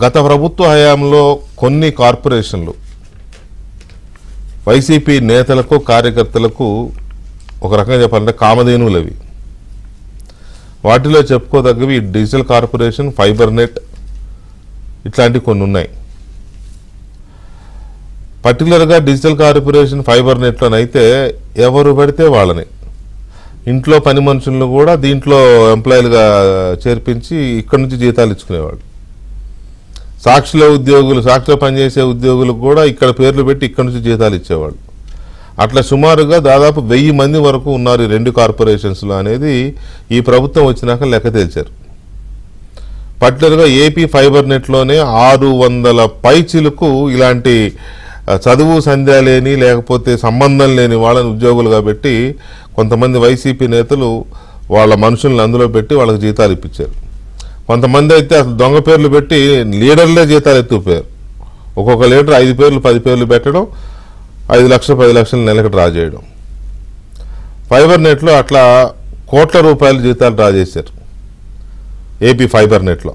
గత ప్రభుత్వ హయాంలో కొన్ని కార్పొరేషన్లు వైసీపీ నేతలకు కార్యకర్తలకు ఒక రకంగా చెప్పాలంటే కామధేనువులు అవి. వాటిలో చెప్పుకోదగ్గవి డిజిటల్ కార్పొరేషన్, ఫైబర్ నెట్ ఇట్లాంటివి కొన్ని ఉన్నాయి. పర్టికులర్గా డిజిటల్ కార్పొరేషన్, ఫైబర్ నెట్లోనైతే ఎవరు పడితే వాళ్ళని ఇంట్లో పని మనుషులను కూడా దీంట్లో ఎంప్లాయీలుగా చేర్పించి ఇక్కడి నుంచి జీతాలు ఇచ్చుకునేవాళ్ళు. సాక్షిలో పనిచేసే ఉద్యోగులకు కూడా ఇక్కడ పేర్లు పెట్టి ఇక్కడి నుంచి జీతాలు ఇచ్చేవాళ్ళు. అట్లా సుమారుగా దాదాపు 1000 మంది వరకు ఉన్నారు ఈ 2 కార్పొరేషన్స్లో అనేది ఈ ప్రభుత్వం వచ్చినాక లెక్క తేల్చారు. పర్టికులర్గా ఏపీ ఫైబర్ నెట్లోనే 600 పైచిలకు ఇలాంటి చదువు సంధ్య లేని లేకపోతే సంబంధం లేని వాళ్ళని ఉద్యోగులుగా పెట్టి కొంతమంది వైసీపీ నేతలు వాళ్ళ మనుషులను అందులో పెట్టి వాళ్ళకి జీతాలు ఇప్పించారు. కొంతమంది అయితే అసలు దొంగ పేర్లు పెట్టి లీడర్లే జీతాలు ఎత్తుకుపోయారు. ఒక్కొక్క లీడర్ 5 పేర్లు 10 పేర్లు పెట్టడం, 5 లక్షలు 10 లక్షలు నెలకు డ్రా చేయడం. ఫైబర్ నెట్లో అట్లా కోట్ల రూపాయల జీతాలు డ్రా చేశారు ఏపీ ఫైబర్ నెట్లో.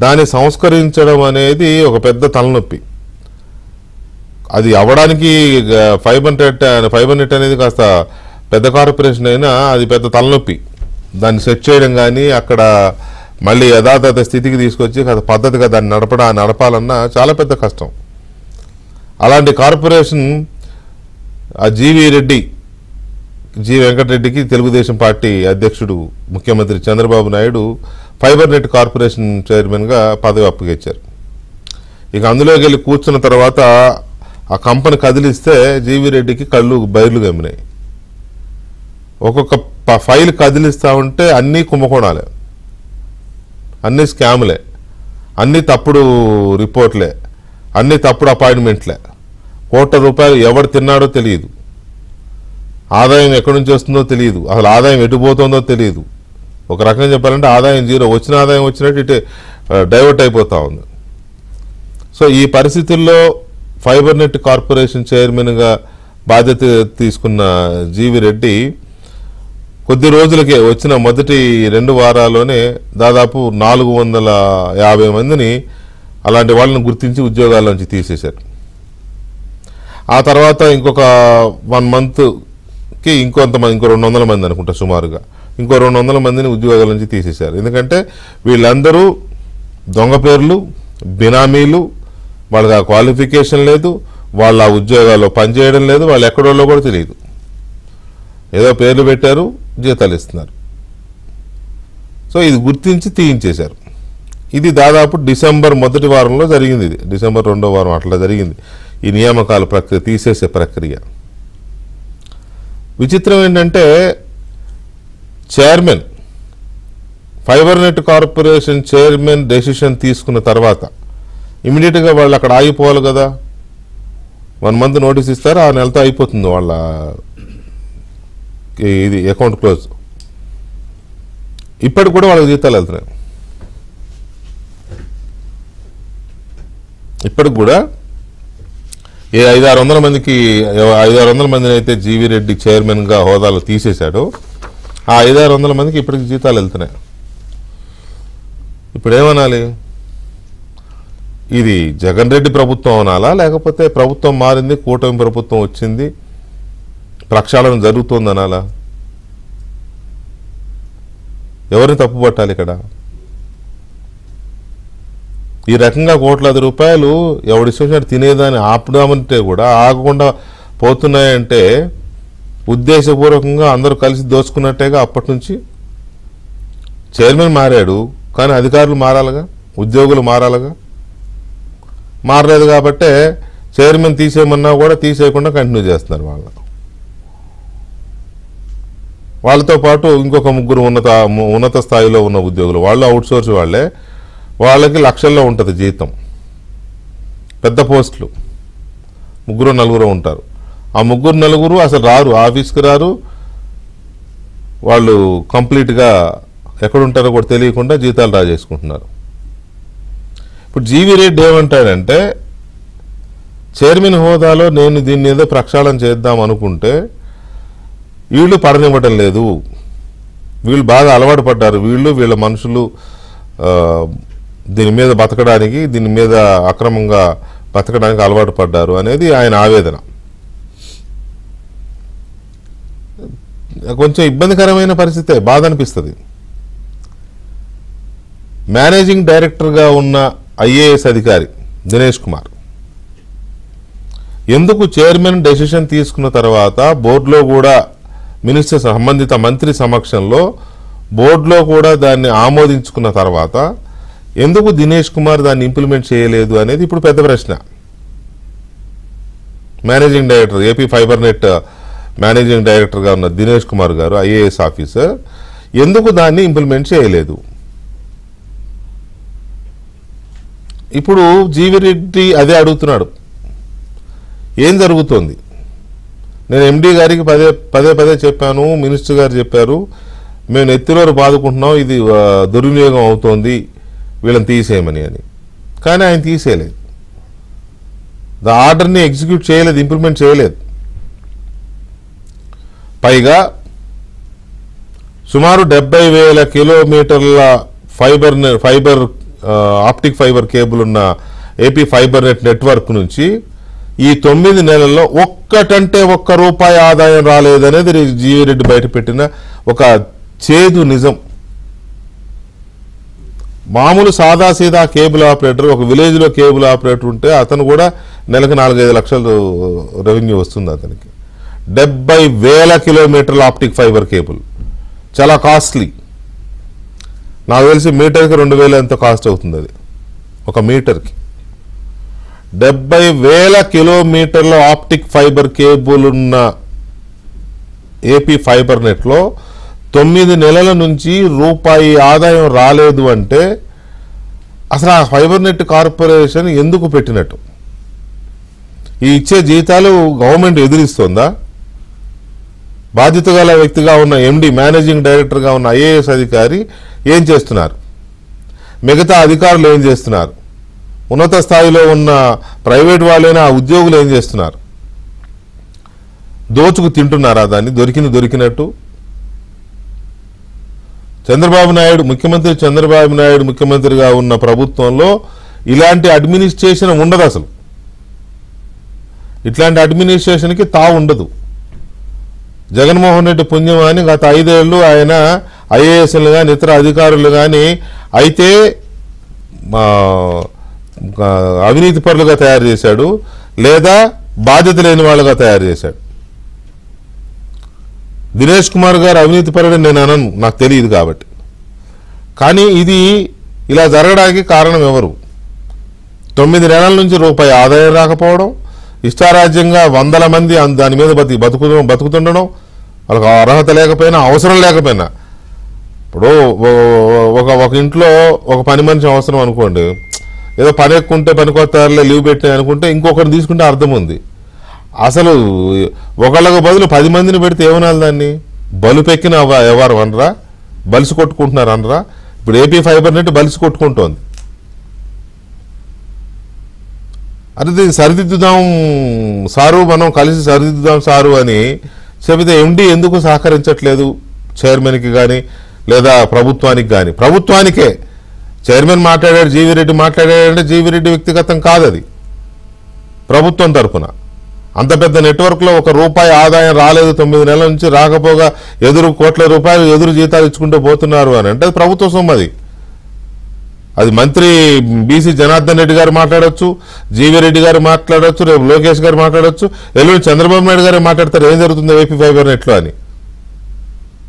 దాన్ని సంస్కరించడం అనేది ఒక పెద్ద తలనొప్పి. అది అవ్వడానికి ఫైబర్ నెట్ అనేది కాస్త పెద్ద కార్పొరేషన్ అయినా అది పెద్ద తలనొప్పి. దాన్ని సెట్ చేయడం కానీ అక్కడ మళ్ళీ యథాతథ స్థితికి తీసుకొచ్చి పద్ధతిగా దాన్ని నడపాలన్నా చాలా పెద్ద కష్టం. అలాంటి కార్పొరేషన్ జి వెంకటరెడ్డికి తెలుగుదేశం పార్టీ అధ్యక్షుడు ముఖ్యమంత్రి Chandrababu Naidu fibre net corporation చైర్మన్గా పదవి అప్పగించారు. ఇక అందులోకి వెళ్ళి కూర్చున్న తర్వాత ఆ కంపెనీ కదిలిస్తే జీవీ రెడ్డికి కళ్ళు బయర్లు గమ్మినాయి. ఒక్కొక్క ఫైల్ కదిలిస్తూ ఉంటే అన్నీ కుంభకోణాలే, అన్నీ స్కాములే, అన్నీ తప్పుడు రిపోర్ట్లే, అన్నీ తప్పుడు అపాయింట్మెంట్లే. కోట్ల రూపాయలు ఎవడు తిన్నాడో తెలియదు, ఆదాయం ఎక్కడి నుంచి వస్తుందో తెలియదు, అసలు ఆదాయం ఎటుపోతుందో తెలియదు. ఒక రకంగా చెప్పాలంటే ఆదాయం జీరో, వచ్చిన ఆదాయం వచ్చినట్టు ఇటే డైవర్ట్ అయిపోతూ ఉంది. సో ఈ పరిస్థితుల్లో ఫైబర్ నెట్ కార్పొరేషన్ చైర్మన్గా బాధ్యత తీసుకున్న జీవీ రెడ్డి కొద్ది రోజులకే వచ్చిన మొదటి 2 వారాల్లోనే దాదాపు 450 మందిని అలాంటి వాళ్ళని గుర్తించి ఉద్యోగాల నుంచి తీసేశారు. ఆ తర్వాత ఇంకొక 1 మంత్కి ఇంకో 200 మంది అనుకుంటా సుమారుగా ఇంకో 200 మందిని ఉద్యోగాల నుంచి తీసేశారు. ఎందుకంటే వీళ్ళందరూ దొంగ పేర్లు, బినామీలు, వాళ్ళకి ఆ క్వాలిఫికేషన్ లేదు, వాళ్ళ ఉద్యోగాల్లో పనిచేయడం లేదు, వాళ్ళు ఎక్కడోళ్ళో కూడా తెలియదు, ఏదో పేర్లు పెట్టారు, జీతాలు ఇస్తున్నారు. సో ఇది గుర్తించి తీయించేశారు. ఇది దాదాపు డిసెంబర్ మొదటి వారంలో జరిగింది. ఇది డిసెంబర్ 2వ వారం అట్లా జరిగింది ఈ నియామకాల ప్రక్రియ, తీసేసే ప్రక్రియ. విచిత్రం ఏంటంటే chairman, fibre net corporation chairman decision తీసుకున్న తర్వాత ఇమీడియట్గా వాళ్ళు అక్కడ ఆగిపోవాలి కదా. 1 మంత్ నోటీస్ ఇస్తారు, ఆ నెలతో అయిపోతుంది వాళ్ళ ఇది అకౌంట్ క్లోజ్. ఇప్పటికి కూడా వాళ్ళకి జీతాలు వెళ్తున్నాయి. ఇప్పటికి కూడా ఏ 500-600 మందికి 500-600 మందిని అయితే జీవీ రెడ్డి చైర్మన్గా హోదాలో తీసేశాడో ఆ 500-600 మందికి ఇప్పటికి జీతాలు వెళ్తున్నాయి. ఇప్పుడు ఏమనాలి? ఇది జగన్ రెడ్డి ప్రభుత్వం అనాలా, లేకపోతే ప్రభుత్వం మారింది, కూటమి ప్రభుత్వం వచ్చింది, ప్రక్షాళన జరుగుతోంది అనాలా? ఎవరిని తప్పు పట్టాలి ఇక్కడ? ఈ రకంగా కోట్లాది రూపాయలు ఎవడిష్టం తినేదాన్ని ఆపుదామంటే కూడా ఆగకుండా పోతున్నాయంటే ఉద్దేశపూర్వకంగా అందరూ కలిసి దోచుకున్నట్టేగా. అప్పటి నుంచి చైర్మన్ మారాడు, కానీ అధికారులు మారాలిగా, ఉద్యోగులు మారాలిగా. మారలేదు కాబట్టే చైర్మన్ తీసేయమన్నా కూడా తీసేయకుండా కంటిన్యూ చేస్తున్నారు వాళ్ళతో పాటు ఇంకొక 3 ఉన్నత స్థాయిలో ఉన్న ఉద్యోగులు, వాళ్ళు అవుట్సోర్స్ వాళ్ళే, వాళ్ళకి లక్షల్లో ఉంటుంది జీతం, పెద్ద పోస్టులు, 3-4 ఉంటారు. ఆ 3-4 అసలు రారు, ఆఫీస్కి రారు, వాళ్ళు కంప్లీట్గా ఎక్కడుంటారో కూడా తెలియకుండా జీతాలు డ్రా చేసుకుంటున్నారు. ఇప్పుడు జీవీ రెడ్డి ఏమంటాడంటే చైర్మన్ హోదాలో నేను దీన్ని ఏదో ప్రక్షాళన చేద్దాం అనుకుంటే వీళ్ళు పడనివ్వటం లేదు, వీళ్ళు బాగా అలవాటు పడ్డారు, వీళ్ళ మనుషులు దీని మీద బతకడానికి, దీని మీద అక్రమంగా బతకడానికి అలవాటు పడ్డారు అనేది ఆయన ఆవేదన. కొంచెం ఇబ్బందికరమైన పరిస్థితే, బాధ అనిపిస్తుంది. మేనేజింగ్ డైరెక్టర్గా ఉన్న ఐఏఎస్ అధికారి దినేష్ కుమార్ ఎందుకు చైర్మన్ డెసిషన్ తీసుకున్న తర్వాత బోర్డులో కూడా మినిస్టర్ సంబంధిత మంత్రి సమక్షంలో బోర్డులో కూడా దాన్ని ఆమోదించుకున్న తర్వాత ఎందుకు దినేష్ కుమార్ దాన్ని ఇంప్లిమెంట్ చేయలేదు అనేది ఇప్పుడు పెద్ద ప్రశ్న. Managing director, AP fibre net managing డైరెక్టర్గా ఉన్న దినేష్ కుమార్ గారు ఐఏఎస్ ఆఫీసర్ ఎందుకు దాన్ని ఇంప్లిమెంట్ చేయలేదు? ఇప్పుడు జీవిరెడ్డి అదే అడుగుతున్నాడు, ఏం జరుగుతోంది? నేను ఎండీ గారికి పదే చెప్పాను, మినిస్టర్ గారు చెప్పారు, మేము నెత్తిలోరు బాదుకుంటున్నాం, ఇది దుర్వినియోగం అవుతోంది, వీళ్ళని తీసేయమని అని. కానీ ఆయన తీసేయలేదు, ఆర్డర్ని ఎగ్జిక్యూట్ చేయలేదు, ఇంప్లిమెంట్ చేయలేదు. పైగా సుమారు 70,000 కిలోమీటర్ల ఫైబర్ ఆప్టిక్ ఫైబర్ కేబుల్ ఉన్న ఏపీ ఫైబర్ నెట్ నెట్వర్క్ నుంచి ఈ 9 నెలల్లో ఒక్కటంటే ₹1 ఆదాయం రాలేదనేది జీవిరెడ్డి బయటపెట్టిన ఒక చేదు నిజం. మామూలు సాదాసీదా కేబుల్ ఆపరేటర్, ఒక విలేజ్లో కేబుల్ ఆపరేటర్ ఉంటే అతను కూడా నెలకు 4-5 లక్షలు రెవెన్యూ వస్తుంది అతనికి. 70,000 కిలోమీటర్ల ఆప్టిక్ ఫైబర్ కేబుల్ చాలా కాస్ట్లీ. నాకు తెలిసి మీటర్కి 2,000 ఎంత కాస్ట్ అవుతుంది అది, ఒక మీటర్కి. 70,000 కిలోమీటర్ల ఆప్టిక్ ఫైబర్ కేబుల్ ఉన్న ఏపీ ఫైబర్ నెట్లో 9 నెలల నుంచి ₹1 ఆదాయం రాలేదు అంటే అసలు ఆ ఫైబర్ నెట్ కార్పొరేషన్ ఎందుకు పెట్టినట్టు? ఈ ఇచ్చే జీతాలు గవర్నమెంట్ ఎదిరిస్తుందా? బాధ్యత గల వ్యక్తిగా ఉన్న ఎండి, మేనేజింగ్ డైరెక్టర్గా ఉన్న ఐఏఎస్ అధికారి ఏం చేస్తున్నారు? మిగతా అధికారులు ఏం చేస్తున్నారు? ఉన్నత స్థాయిలో ఉన్న ప్రైవేట్ వాళ్ళైనా ఆ ఉద్యోగులు ఏం చేస్తున్నారు? దోచుకు తింటున్నారా దాన్ని దొరికినట్టు? ముఖ్యమంత్రి చంద్రబాబు నాయుడు ముఖ్యమంత్రిగా ఉన్న ప్రభుత్వంలో ఇలాంటి అడ్మినిస్ట్రేషన్ ఉండదు. అసలు ఇట్లాంటి అడ్మినిస్ట్రేషన్కి తావు ఉండదు. జగన్మోహన్ రెడ్డి పుణ్యం అని గత 5 ఏళ్ళు ఆయన ఐఏఎస్లు కానీ ఇతర అధికారులు కానీ అయితే అవినీతి పరులుగా తయారు చేశాడు, లేదా బాధ్యత లేని వాళ్ళుగా తయారు చేశాడు. దినేష్ కుమార్ గారు అవినీతి పరుడని నేను అనను, నాకు తెలియదు కాబట్టి. కానీ ఇది ఇలా జరగడానికి కారణం ఎవరు? 9 నెలల నుంచి ₹1 ఆదాయం రాకపోవడం, ఇష్టారాజ్యంగా 100 మంది దాని మీద బతుకుతుండడం, వాళ్ళకి అర్హత లేకపోయినా, అవసరం లేకపోయినా. ఇప్పుడు ఒక ఇంట్లో ఒక పని మనిషి అవసరం అనుకోండి, ఏదో పని ఎక్కుంటే పనికొస్తారులే లీవ్ పెట్టినా అనుకుంటే ఇంకొకరిని తీసుకుంటే అర్థం ఉంది. అసలు ఒకళ్ళకు బదులు 10 మందిని పెడితే ఏమనాలి? దాన్ని బలుపెక్కిన ఎవరు అనరా? బలిసి కొట్టుకుంటున్నారు అనరా? ఇప్పుడు ఏపీ ఫైబర్ నెట్ బలిసి కొట్టుకుంటోంది. అదే దీన్ని సరిదిద్దుదాం సారు, మనం కలిసి సరిదిద్దుదాం సారు అని చెబితే ఎండి ఎందుకు సహకరించట్లేదు? చైర్మన్కి కానీ లేదా ప్రభుత్వానికి కానీ. ప్రభుత్వానికే చైర్మన్ మాట్లాడాడు, జీవిరెడ్డి మాట్లాడాడంటే జీవిరెడ్డి వ్యక్తిగతం కాదు, అది ప్రభుత్వం తరఫున. అంత పెద్ద నెట్వర్క్లో ₹1 ఆదాయం రాలేదు, 9 నెలల నుంచి రాకపోగా కోట్ల రూపాయలు ఎదురు జీతాలు ఇచ్చుకుంటూ పోతున్నారు అని అంటే అది ప్రభుత్వ సొమ్ము. అది మంత్రి బీసీ జనార్దన్ రెడ్డి గారు మాట్లాడొచ్చు, జీవిరెడ్డి గారు మాట్లాడొచ్చు, రేపు లోకేష్ గారు మాట్లాడొచ్చు, ఎల్లుండి చంద్రబాబు నాయుడు గారు మాట్లాడతారు ఏం జరుగుతుందో ఏపీ ఫైబర్ నెట్లో అని.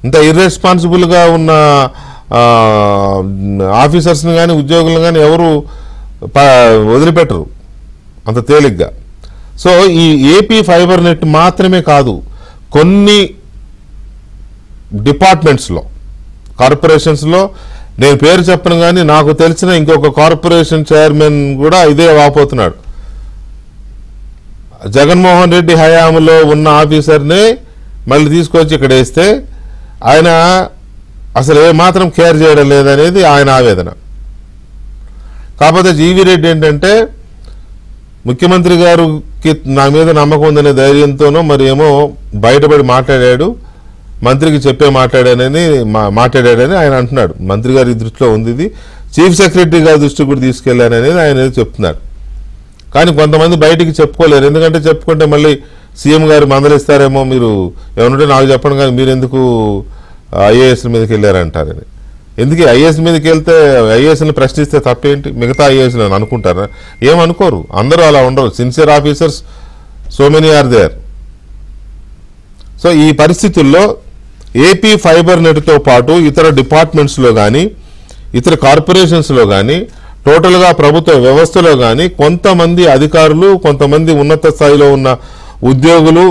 ఇంత ఇర్రెస్పాన్సిబుల్గా ఉన్న ఆఫీసర్స్ని కానీ ఉద్యోగులను కానీ ఎవరు వదిలిపెట్టరు అంత తేలిగ్గా. సో ఈ ఏపీ ఫైబర్ నెట్ మాత్రమే కాదు, కొన్ని డిపార్ట్మెంట్స్లో, కార్పొరేషన్స్లో, నేను పేరు చెప్పను కానీ నాకు తెలిసిన ఇంకొక కార్పొరేషన్ చైర్మన్ కూడా ఇదే వాపోతున్నాడు. జగన్మోహన్ రెడ్డి హయాంలో ఉన్న ఆఫీసర్నే మళ్ళీ తీసుకొచ్చి ఇక్కడ వేస్తే ఆయన అసలు ఏమాత్రం కేర్ చేయడం లేదనేది ఆయన ఆవేదన. కాకపోతే జీవిరెడ్డి ఏంటంటే ముఖ్యమంత్రి గారికి నా మీద నమ్మకం ఉందనే ధైర్యంతోనో మరి ఏమో బయటపడి మాట్లాడాడు, మంత్రికి చెప్పే మాట్లాడాడని ఆయన అంటున్నాడు. మంత్రి గారి దృష్టిలో ఉంది ఇది, చీఫ్ సెక్రటరీ గారి దృష్టికి కూడా తీసుకెళ్లాను అనేది ఆయన ఏదో చెప్తున్నాడు. కానీ కొంతమంది బయటికి చెప్పుకోలేరు, ఎందుకంటే చెప్పుకుంటే మళ్ళీ సీఎం గారు మందలిస్తారేమో, మీరు ఏమనుంటే నాకు చెప్పండి కానీ మీరు ఎందుకు ఐఏఎస్ల మీదకి వెళ్ళారంటారని. ఎందుకు ఐఏఎస్ మీదకి వెళ్తే ఐఏఎస్ని ప్రశ్నిస్తే తప్పేంటి, మిగతా ఐఏఎస్లు అనుకుంటారా? ఏమనుకోరు, అందరూ అలా ఉండరు. Sincere officers so many are there. So ఈ పరిస్థితుల్లో ఏపీ ఫైబర్ నెట్తో పాటు ఇతర డిపార్ట్మెంట్స్లో కానీ ఇతర కార్పొరేషన్స్లో కానీ టోటల్గా ప్రభుత్వ వ్యవస్థలో కానీ కొంతమంది అధికారులు, కొంతమంది ఉన్నత స్థాయిలో ఉన్న ఉద్యోగులు,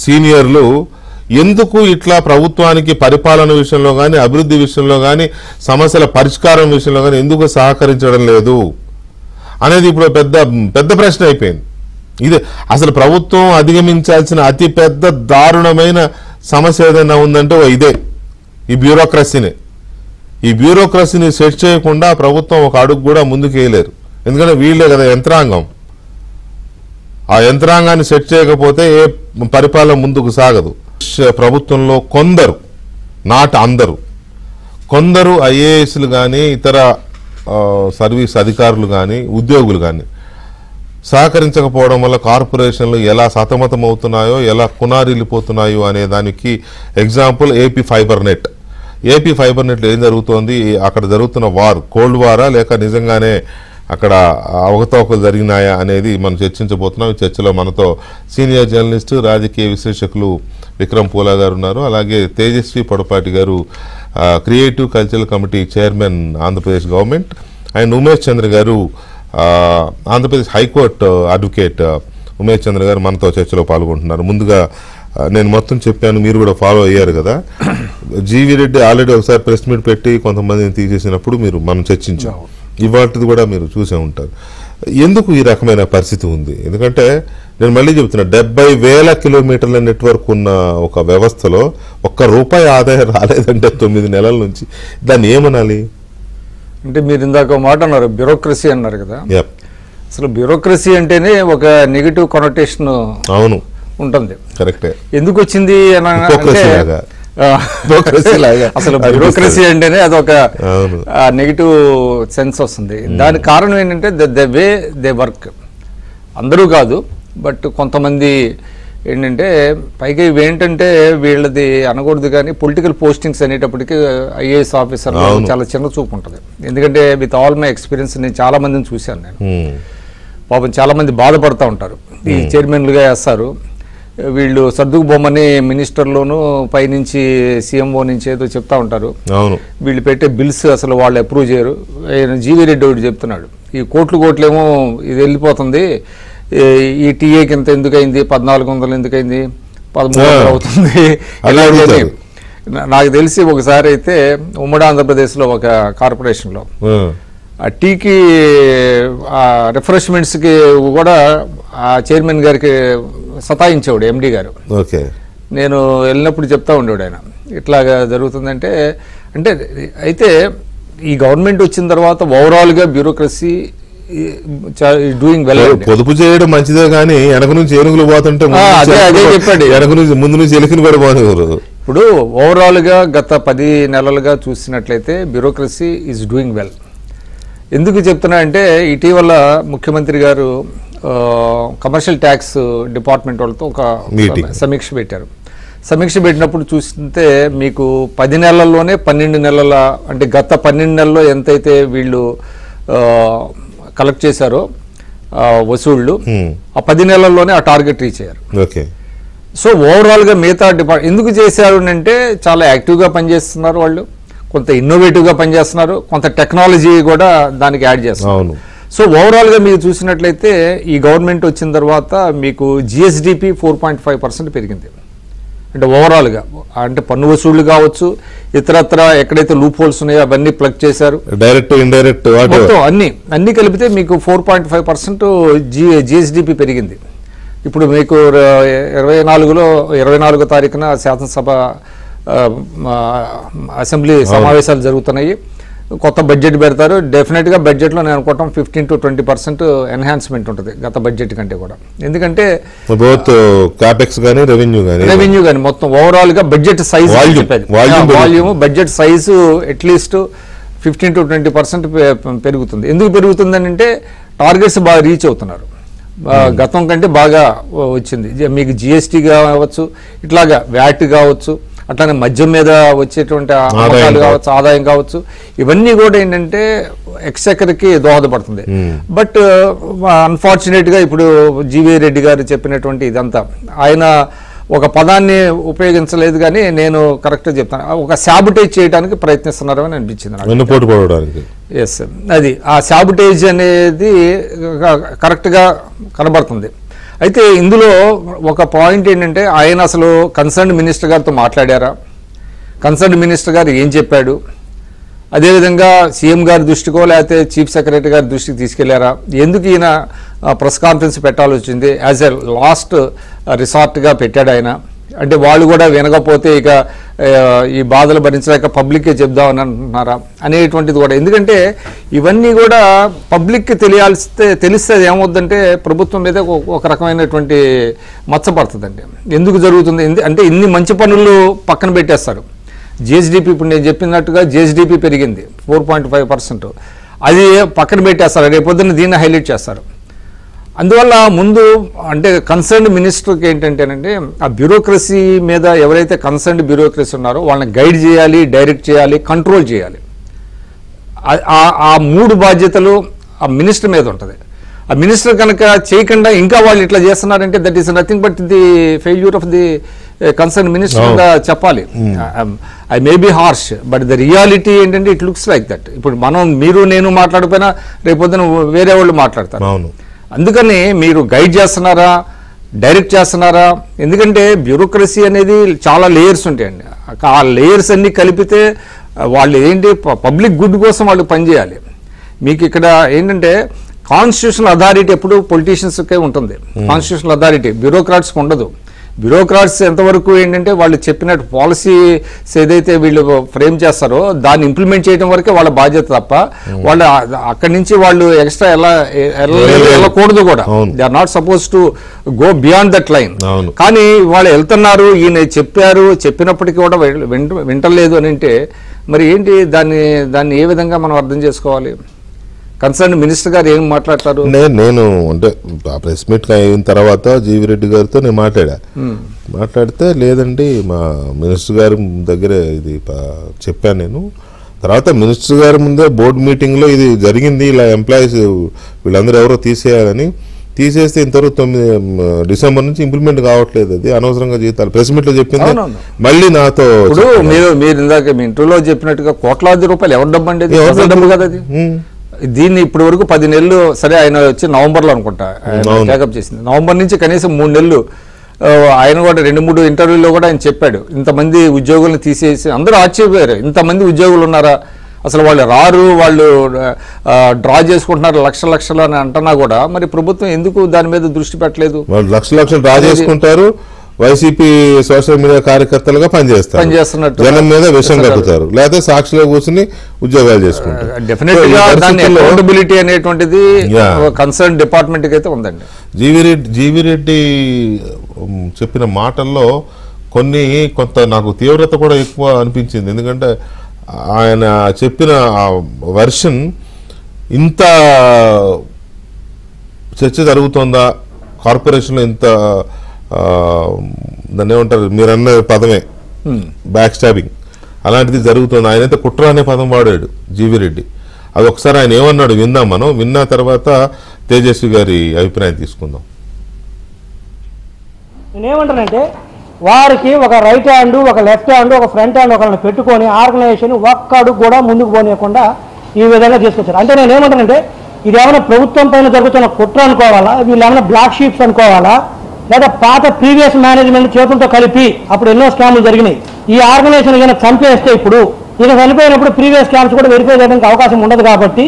సీనియర్లు ఎందుకు ఇట్లా ప్రభుత్వానికి పరిపాలన విషయంలో కానీ అభివృద్ధి విషయంలో కానీ సమస్యల పరిష్కారం విషయంలో కానీ ఎందుకు సహకరించడం లేదు అనేది ఇప్పుడు పెద్ద ప్రశ్న అయిపోయింది. ఇది అసలు ప్రభుత్వం అధిగమించాల్సిన అతి పెద్ద దారుణమైన సమస్య ఏదైనా ఉందంటే ఇదే, ఈ బ్యూరోక్రసీనే. ఈ బ్యూరోక్రసీని సెట్ చేయకుండా ప్రభుత్వం ఒక అడుగు కూడా ముందుకు వేయలేరు. ఎందుకంటే వీళ్ళే కదా యంత్రాంగం. ఆ యంత్రాంగాన్ని సెట్ చేయకపోతే ఏ పరిపాలన ముందుకు సాగదు. ప్రభుత్వంలో కొందరు, నాట్ అందరూ, కొందరు ఐఏఎస్లు కానీ ఇతర సర్వీస్ అధికారులు కానీ ఉద్యోగులు కానీ సహకరించకపోవడం వల్ల కార్పొరేషన్లు ఎలా సతమతం అవుతున్నాయో, ఎలా కునారిల్లిపోతున్నాయో అనే దానికి example AP fibre net. AP fibre నెట్లో ఏం జరుగుతోంది, అక్కడ జరుగుతున్న వార్ కోల్డ్ వారా లేక నిజంగానే అక్కడ అవకతవకలు జరిగినాయా అనేది మనం చర్చించబోతున్నాం. ఈ చర్చలో మనతో సీనియర్ జర్నలిస్టు, రాజకీయ విశ్లేషకులు విక్రమ్ పూలా గారు ఉన్నారు. అలాగే Tejaswi Podapati garu, creative cultural committee chairman Andhra Pradesh government, and Umesh Chandra garu, Andhra Pradesh high court advocate Umesh Chandra garu మనతో చర్చలో పాల్గొంటున్నారు. ముందుగా నేను మొత్తం చెప్పాను, మీరు కూడా ఫాలో అయ్యారు కదా. జీవీ రెడ్డి ఆల్రెడీ ఒకసారి ప్రెస్ మీట్ పెట్టి కొంతమందిని తీసేసినప్పుడు మనం చర్చించాం. ఇవాటిది కూడా మీరు చూసే ఉంటారు. ఎందుకు ఈ రకమైన పరిస్థితి ఉంది? ఎందుకంటే నేను మళ్ళీ చెబుతున్నా, 70,000 కిలోమీటర్ల నెట్వర్క్ ఉన్న ఒక వ్యవస్థలో ₹1 ఆదాయం రాలేదంటే 9 నెలల నుంచి దాన్ని ఏమనాలి? అంటే మీరు ఇందాక మాట అన్నారు, బ్యూరోక్రసీ అన్నారు కదా. అసలు బ్యూరోక్రసీ అంటేనే ఒక నెగిటివ్ కొనోటేషన్ అవును ఉంటుంది. కరెక్టే. ఎందుకు వచ్చింది అసలు బ్యూరోక్రసీ అంటేనే అదొక నెగిటివ్ సెన్స్ వస్తుంది. దానికి కారణం ఏంటంటే ద వే దే వర్క్. అందరూ కాదు, బట్ కొంతమంది ఏంటంటే పైగా ఇవేంటంటే వీళ్ళది అనకూడదు కానీ పొలిటికల్ పోస్టింగ్స్ అనేటప్పటికీ ఐఏఎస్ ఆఫీసర్ చాలా చిన్న చూపు ఉంటుంది. ఎందుకంటే విత్ ఆల్ మై ఎక్స్పీరియన్స్ నేను చాలా మందిని చూశాను. నేను పాపం చాలా మంది బాధపడుతూ ఉంటారు. ఈ చైర్మన్లుగా వేస్తారు, వీళ్ళు సర్దుకుపోమని మినిస్టర్లోనూ పైనుంచి సీఎంఓ నుంచి ఏదో చెప్తా ఉంటారు. వీళ్ళు పెట్టే బిల్స్ అసలు వాళ్ళు అప్రూవ్ చేయరు. జీవీ రెడ్డి ఒకటి చెప్తున్నాడు, ఈ కోట్లేమో ఇది వెళ్ళిపోతుంది, ఈ టీఏకి ఎంత ఎందుకైంది, 1400 ఎందుకైంది, 1300 అవుతుంది. అలాగే నాకు తెలిసి ఒకసారి అయితే ఉమ్మడి ఆంధ్రప్రదేశ్లో ఒక కార్పొరేషన్లో ఆ టీకి రిఫ్రెష్మెంట్స్కి కూడా ఆ చైర్మన్ గారికి సతాయించేవాడు ఎండి గారు. ఓకే, నేను వెళ్ళినప్పుడు చెప్తా ఉండేవాడు ఆయన, ఇట్లాగా జరుగుతుందంటే. అంటే అయితే ఈ గవర్నమెంట్ వచ్చిన తర్వాత ఓవరాల్గా బ్యూరోక్రసీ డూయింగ్ వెల్. పొదుపు చేయడం మంచిదే కానీ వెనక నుంచి ఏనుగులు పోతుంటే అదే చెప్పండి, వెనక నుంచి ముందు నుంచి ఎలుకని కూడా పోనేవారు. ఇప్పుడు ఓవరాల్గా గత 10 నెలలుగా చూసినట్లయితే బ్యూరోక్రసీ ఈజ్ డూయింగ్ వెల్. ఎందుకు చెప్తున్నా అంటే ఇటీవల ముఖ్యమంత్రి గారు కమర్షియల్ ట్యాక్స్ డిపార్ట్మెంట్ వాళ్ళతో ఒక సమీక్ష పెట్టారు. సమీక్ష పెట్టినప్పుడు చూస్తే మీకు 10 నెలల్లోనే 12 నెలల అంటే గత 12 నెలల్లో ఎంతైతే వీళ్ళు కలెక్ట్ చేశారో వసూళ్లు, ఆ 10 నెలల్లోనే ఆ టార్గెట్ రీచ్ అయ్యారు. ఓకే, సో ఓవరాల్గా మిగతా ఎందుకు చేశారు అంటే చాలా యాక్టివ్గా పనిచేస్తున్నారు వాళ్ళు, కొంత ఇన్నోవేటివ్గా పనిచేస్తున్నారు, కొంత టెక్నాలజీ కూడా దానికి యాడ్ చేస్తున్నారు. సో ఓవరాల్గా మీరు చూసినట్లయితే ఈ గవర్నమెంట్ వచ్చిన తర్వాత మీకు జిఎస్డిపి 4.5% పెరిగింది. అంటే ఓవరాల్గా అంటే పన్ను వసూళ్లు కావచ్చు, ఇతరత్ర ఎక్కడైతే లూప్ హోల్స్ ఉన్నాయో అవన్నీ ప్లగ్ చేశారు, డైరెక్ట్ ఇండైరెక్ట్ మొత్తం అన్ని కలిపితే మీకు 4.5% జిఎస్డిపి పెరిగింది. ఇప్పుడు మీకు 24వ తారీఖున శాసనసభ అసెంబ్లీ సమావేశాలు జరుగుతున్నాయి. కొత్త బడ్జెట్ పెడతారు. డెఫినెట్గా బడ్జెట్లో నేను అనుకోవటం 15 to 20% ఎన్హాన్స్మెంట్ ఉంటుంది గత బడ్జెట్ కంటే కూడా. ఎందుకంటే రెవెన్యూ కానీ మొత్తం ఓవరాల్గా budget size volume budget size at least 15 to 20% పెరుగుతుంది. ఎందుకు పెరుగుతుందని అంటే టార్గెట్స్ బాగా రీచ్ అవుతున్నారు, గతం కంటే బాగా వచ్చింది. మీకు జిఎస్టీ కావచ్చు, ఇట్లాగా వ్యాట్ కావచ్చు, అట్లానే మద్యం మీద వచ్చేటువంటి అమ్మకాలు కావచ్చు, ఆదాయం కావచ్చు, ఇవన్నీ కూడా ఏంటంటే ఎక్స్చెక్కర్కి దోహదపడుతుంది. బట్ అన్ఫార్చునేట్గా ఇప్పుడు జీవీ రెడ్డి గారు చెప్పినటువంటి ఇదంతా ఆయన ఒక పదాన్ని ఉపయోగించలేదు, కానీ నేను కరెక్ట్గా చెప్తాను, ఒక శాబుటేజ్ చేయడానికి ప్రయత్నిస్తున్నారని అనిపించింది నాకు. ఎస్, అది ఆ శాబుటేజ్ అనేది కరెక్ట్గా కనబడుతుంది. అయితే ఇందులో ఒక పాయింట్ ఏంటంటే ఆయన అసలు కన్సర్న్ మినిస్టర్ గారితో మాట్లాడారా, కన్సర్న్ మినిస్టర్ గారు ఏం చెప్పాడు, అదేవిధంగా సీఎం గారి దృష్టికో లేకపోతే చీఫ్ సెక్రటరీ గారి దృష్టికి తీసుకెళ్లారా, ఎందుకు ఈయన ప్రెస్ కాన్ఫరెన్స్ పెట్టాల్సి వచ్చింది, యాజ్ ఎ లాస్ట్ రిసార్ట్గా పెట్టాడు ఆయన. అంటే వాళ్ళు కూడా వినకపోతే ఇక ఈ బాధలు భరించలేక పబ్లిక్కే చెప్దామని అంటున్నారా అనేటువంటిది కూడా. ఎందుకంటే ఇవన్నీ కూడా పబ్లిక్కి తెలిస్తే ఏమవుద్దంటే ప్రభుత్వం మీద ఒక రకమైనటువంటి మచ్చపడుతుందండి. ఎందుకు జరుగుతుంది అంటే ఇన్ని మంచి పనులు పక్కన పెట్టేస్తారు. జిఎస్డిపి ఇప్పుడు నేను చెప్పినట్టుగా జిఎస్డిపి పెరిగింది 4.5%, అది పక్కన పెట్టేస్తారు, రేపొద్దున దీన్ని హైలైట్ చేస్తారు. అందువల్ల ముందు అంటే కన్సర్న్డ్ మినిస్టర్కి ఏంటంటేనంటే ఆ బ్యూరోక్రసీ మీద ఎవరైతే కన్సర్న్డ్ బ్యూరోక్రసీ ఉన్నారో వాళ్ళని గైడ్ చేయాలి, డైరెక్ట్ చేయాలి, కంట్రోల్ చేయాలి. ఆ 3 బాధ్యతలు ఆ మినిస్టర్ మీద ఉంటుంది. ఆ మినిస్టర్ కనుక చేయకుండా ఇంకా వాళ్ళు ఇట్లా చేస్తున్నారంటే that is nothing but the failure of the concern minister చెప్పాలి. I may be harsh, but the reality ఏంటంటే ఇట్ లుక్స్ లైక్ దట్. ఇప్పుడు మీరు నేను మాట్లాడిపోయినా రేపొద్దున వేరే వాళ్ళు మాట్లాడతారు. అందుకని మీరు గైడ్ చేస్తున్నారా, డైరెక్ట్ చేస్తున్నారా? ఎందుకంటే బ్యూరోక్రసీ అనేది చాలా లేయర్స్ ఉంటాయండి. ఆ లేయర్స్ అన్ని కలిపితే వాళ్ళు ఏంటి పబ్లిక్ గుడ్ కోసం వాళ్ళు పనిచేయాలి. మీకు ఇక్కడ ఏంటంటే కాన్స్టిట్యూషనల్ అథారిటీ ఎప్పుడు పొలిటీషియన్స్కే ఉంటుంది, కాన్స్టిట్యూషనల్ అథారిటీ బ్యూరోక్రాట్స్కి ఉండదు. బ్యూరోక్రాట్స్ ఎంతవరకు ఏంటంటే వాళ్ళు చెప్పినట్టు పాలసీస్ ఏదైతే వీళ్ళు ఫ్రేమ్ చేస్తారో దాన్ని ఇంప్లిమెంట్ చేయడం వరకే వాళ్ళ బాధ్యత తప్ప వాళ్ళు అక్కడి నుంచి వాళ్ళు ఎక్స్ట్రా వెళ్ళకూడదు కూడా. They are not suppose to go beyond that line. కానీ వాళ్ళు వెళ్తున్నారు, ఈయన చెప్పినప్పటికీ కూడా వింటలేదు అని అంటే మరి ఏంటి దాన్ని ఏ విధంగా మనం అర్థం చేసుకోవాలి? కన్సర్న్ మినిస్టర్ గారు ఏం మాట్లాడతారు? నేను అంటే ప్రెస్ మీట్ అయిన తర్వాత జీవీ రెడ్డి గారితో నేను మాట్లాడితే లేదండి మా మినిస్టర్ గారి దగ్గర ఇది చెప్పాను నేను. తర్వాత మినిస్టర్ గారి ముందే బోర్డు మీటింగ్లో ఇది జరిగింది, ఇలా ఎంప్లాయీస్ వీళ్ళందరూ ఎవరో తీసేస్తే ఇంతవరకు 9 డిసెంబర్ నుంచి ఇంప్లిమెంట్ కావట్లేదు, అది అనవసరంగా జీతాలు ప్రెస్ మీట్ లో చెప్పింది. మళ్ళీ నాతో మీరు ఇందాక మీ ఇంటర్వ్యూలో చెప్పినట్టుగా కోట్లాది రూపాయలు ఎవరి డబ్బు అండి? డబ్బు కదా అది. దీన్ని ఇప్పటి వరకు 10 నెలలు, సరే ఆయన వచ్చి నవంబర్లో అనుకుంటా టేకప్ చేసింది, నవంబర్ నుంచి కనీసం 3 నెలలు ఆయన కూడా 2-3 ఇంటర్వ్యూలో కూడా ఆయన చెప్పాడు ఇంతమంది ఉద్యోగులను తీసేసి. అందరూ ఆశ్చర్యపోయారు, ఇంతమంది ఉద్యోగులు ఉన్నారా, అసలు వాళ్ళు రారు, వాళ్ళు డ్రా చేసుకుంటున్నారు లక్షలు అని అంటున్నా కూడా మరి ప్రభుత్వం ఎందుకు దాని మీద దృష్టి పెట్టలేదు? వాళ్ళు లక్షలు డ్రా చేసుకుంటారు, వైసీపీ సోషల్ మీడియా కార్యకర్తలుగా పనిచేస్తున్నట్టు జనం మీద విషయం కక్కుతారు, లేకపోతే సాక్షిలో కూర్చుని ఉద్యోగాలు చేసుకుంటారు. డెఫినెట్ గా దాని అకౌంటబిలిటీ అనేటువంటిది కన్సర్న్ డిపార్ట్మెంట్ కి అయితే ఉందండి. జీవీ రెడ్డి చెప్పిన మాటల్లో కొంత నాకు తీవ్రత కూడా ఎక్కువ అనిపించింది. ఎందుకంటే ఆయన చెప్పిన వర్షన్ ఇంత చర్చ జరుగుతోందా కార్పొరేషన్లో, ఇంత దాన్ని ఏమంటారు మీరు అన్న పదమే బ్యాక్ స్టాబింగ్, అలాంటిది జరుగుతుంది. ఆయనైతే కుట్ర అనే పదం వాడాడు జీవీ రెడ్డి. అది ఒకసారి ఆయన ఏమన్నాడు విందాం, మనం విన్న తర్వాత తేజస్వి గారి అభిప్రాయం తీసుకుందాం. నేనేమంటానంటే వారికి ఒక రైట్ హ్యాండ్, ఒక లెఫ్ట్ హ్యాండ్, ఒక ఫ్రంట్ హ్యాండ్ ఒకరిని పెట్టుకొని ఆర్గనైజేషన్ ఒక్కడు కూడా ముందుకు పోనీయకుండా ఈ విధంగా తీసుకొచ్చారు. అంటే నేనేమంటానంటే ఇది ఏమైనా ప్రభుత్వం పైన జరుగుతున్న కుట్ర అనుకోవాలా, వీళ్ళు ఏమైనా బ్లాక్ షీప్స్ అనుకోవాలా, లేదా పాత ప్రీవియస్ మేనేజ్మెంట్ చేతులతో కలిపి అప్పుడు ఎన్నో స్కామ్లు జరిగినాయి. ఈ ఆర్గనైజేషన్ ఏదైనా చంపేస్తే ఇప్పుడు ఇక చనిపోయినప్పుడు ప్రీవియస్ స్కామ్స్ కూడా వెరిఫై చేయడానికి అవకాశం ఉండదు కాబట్టి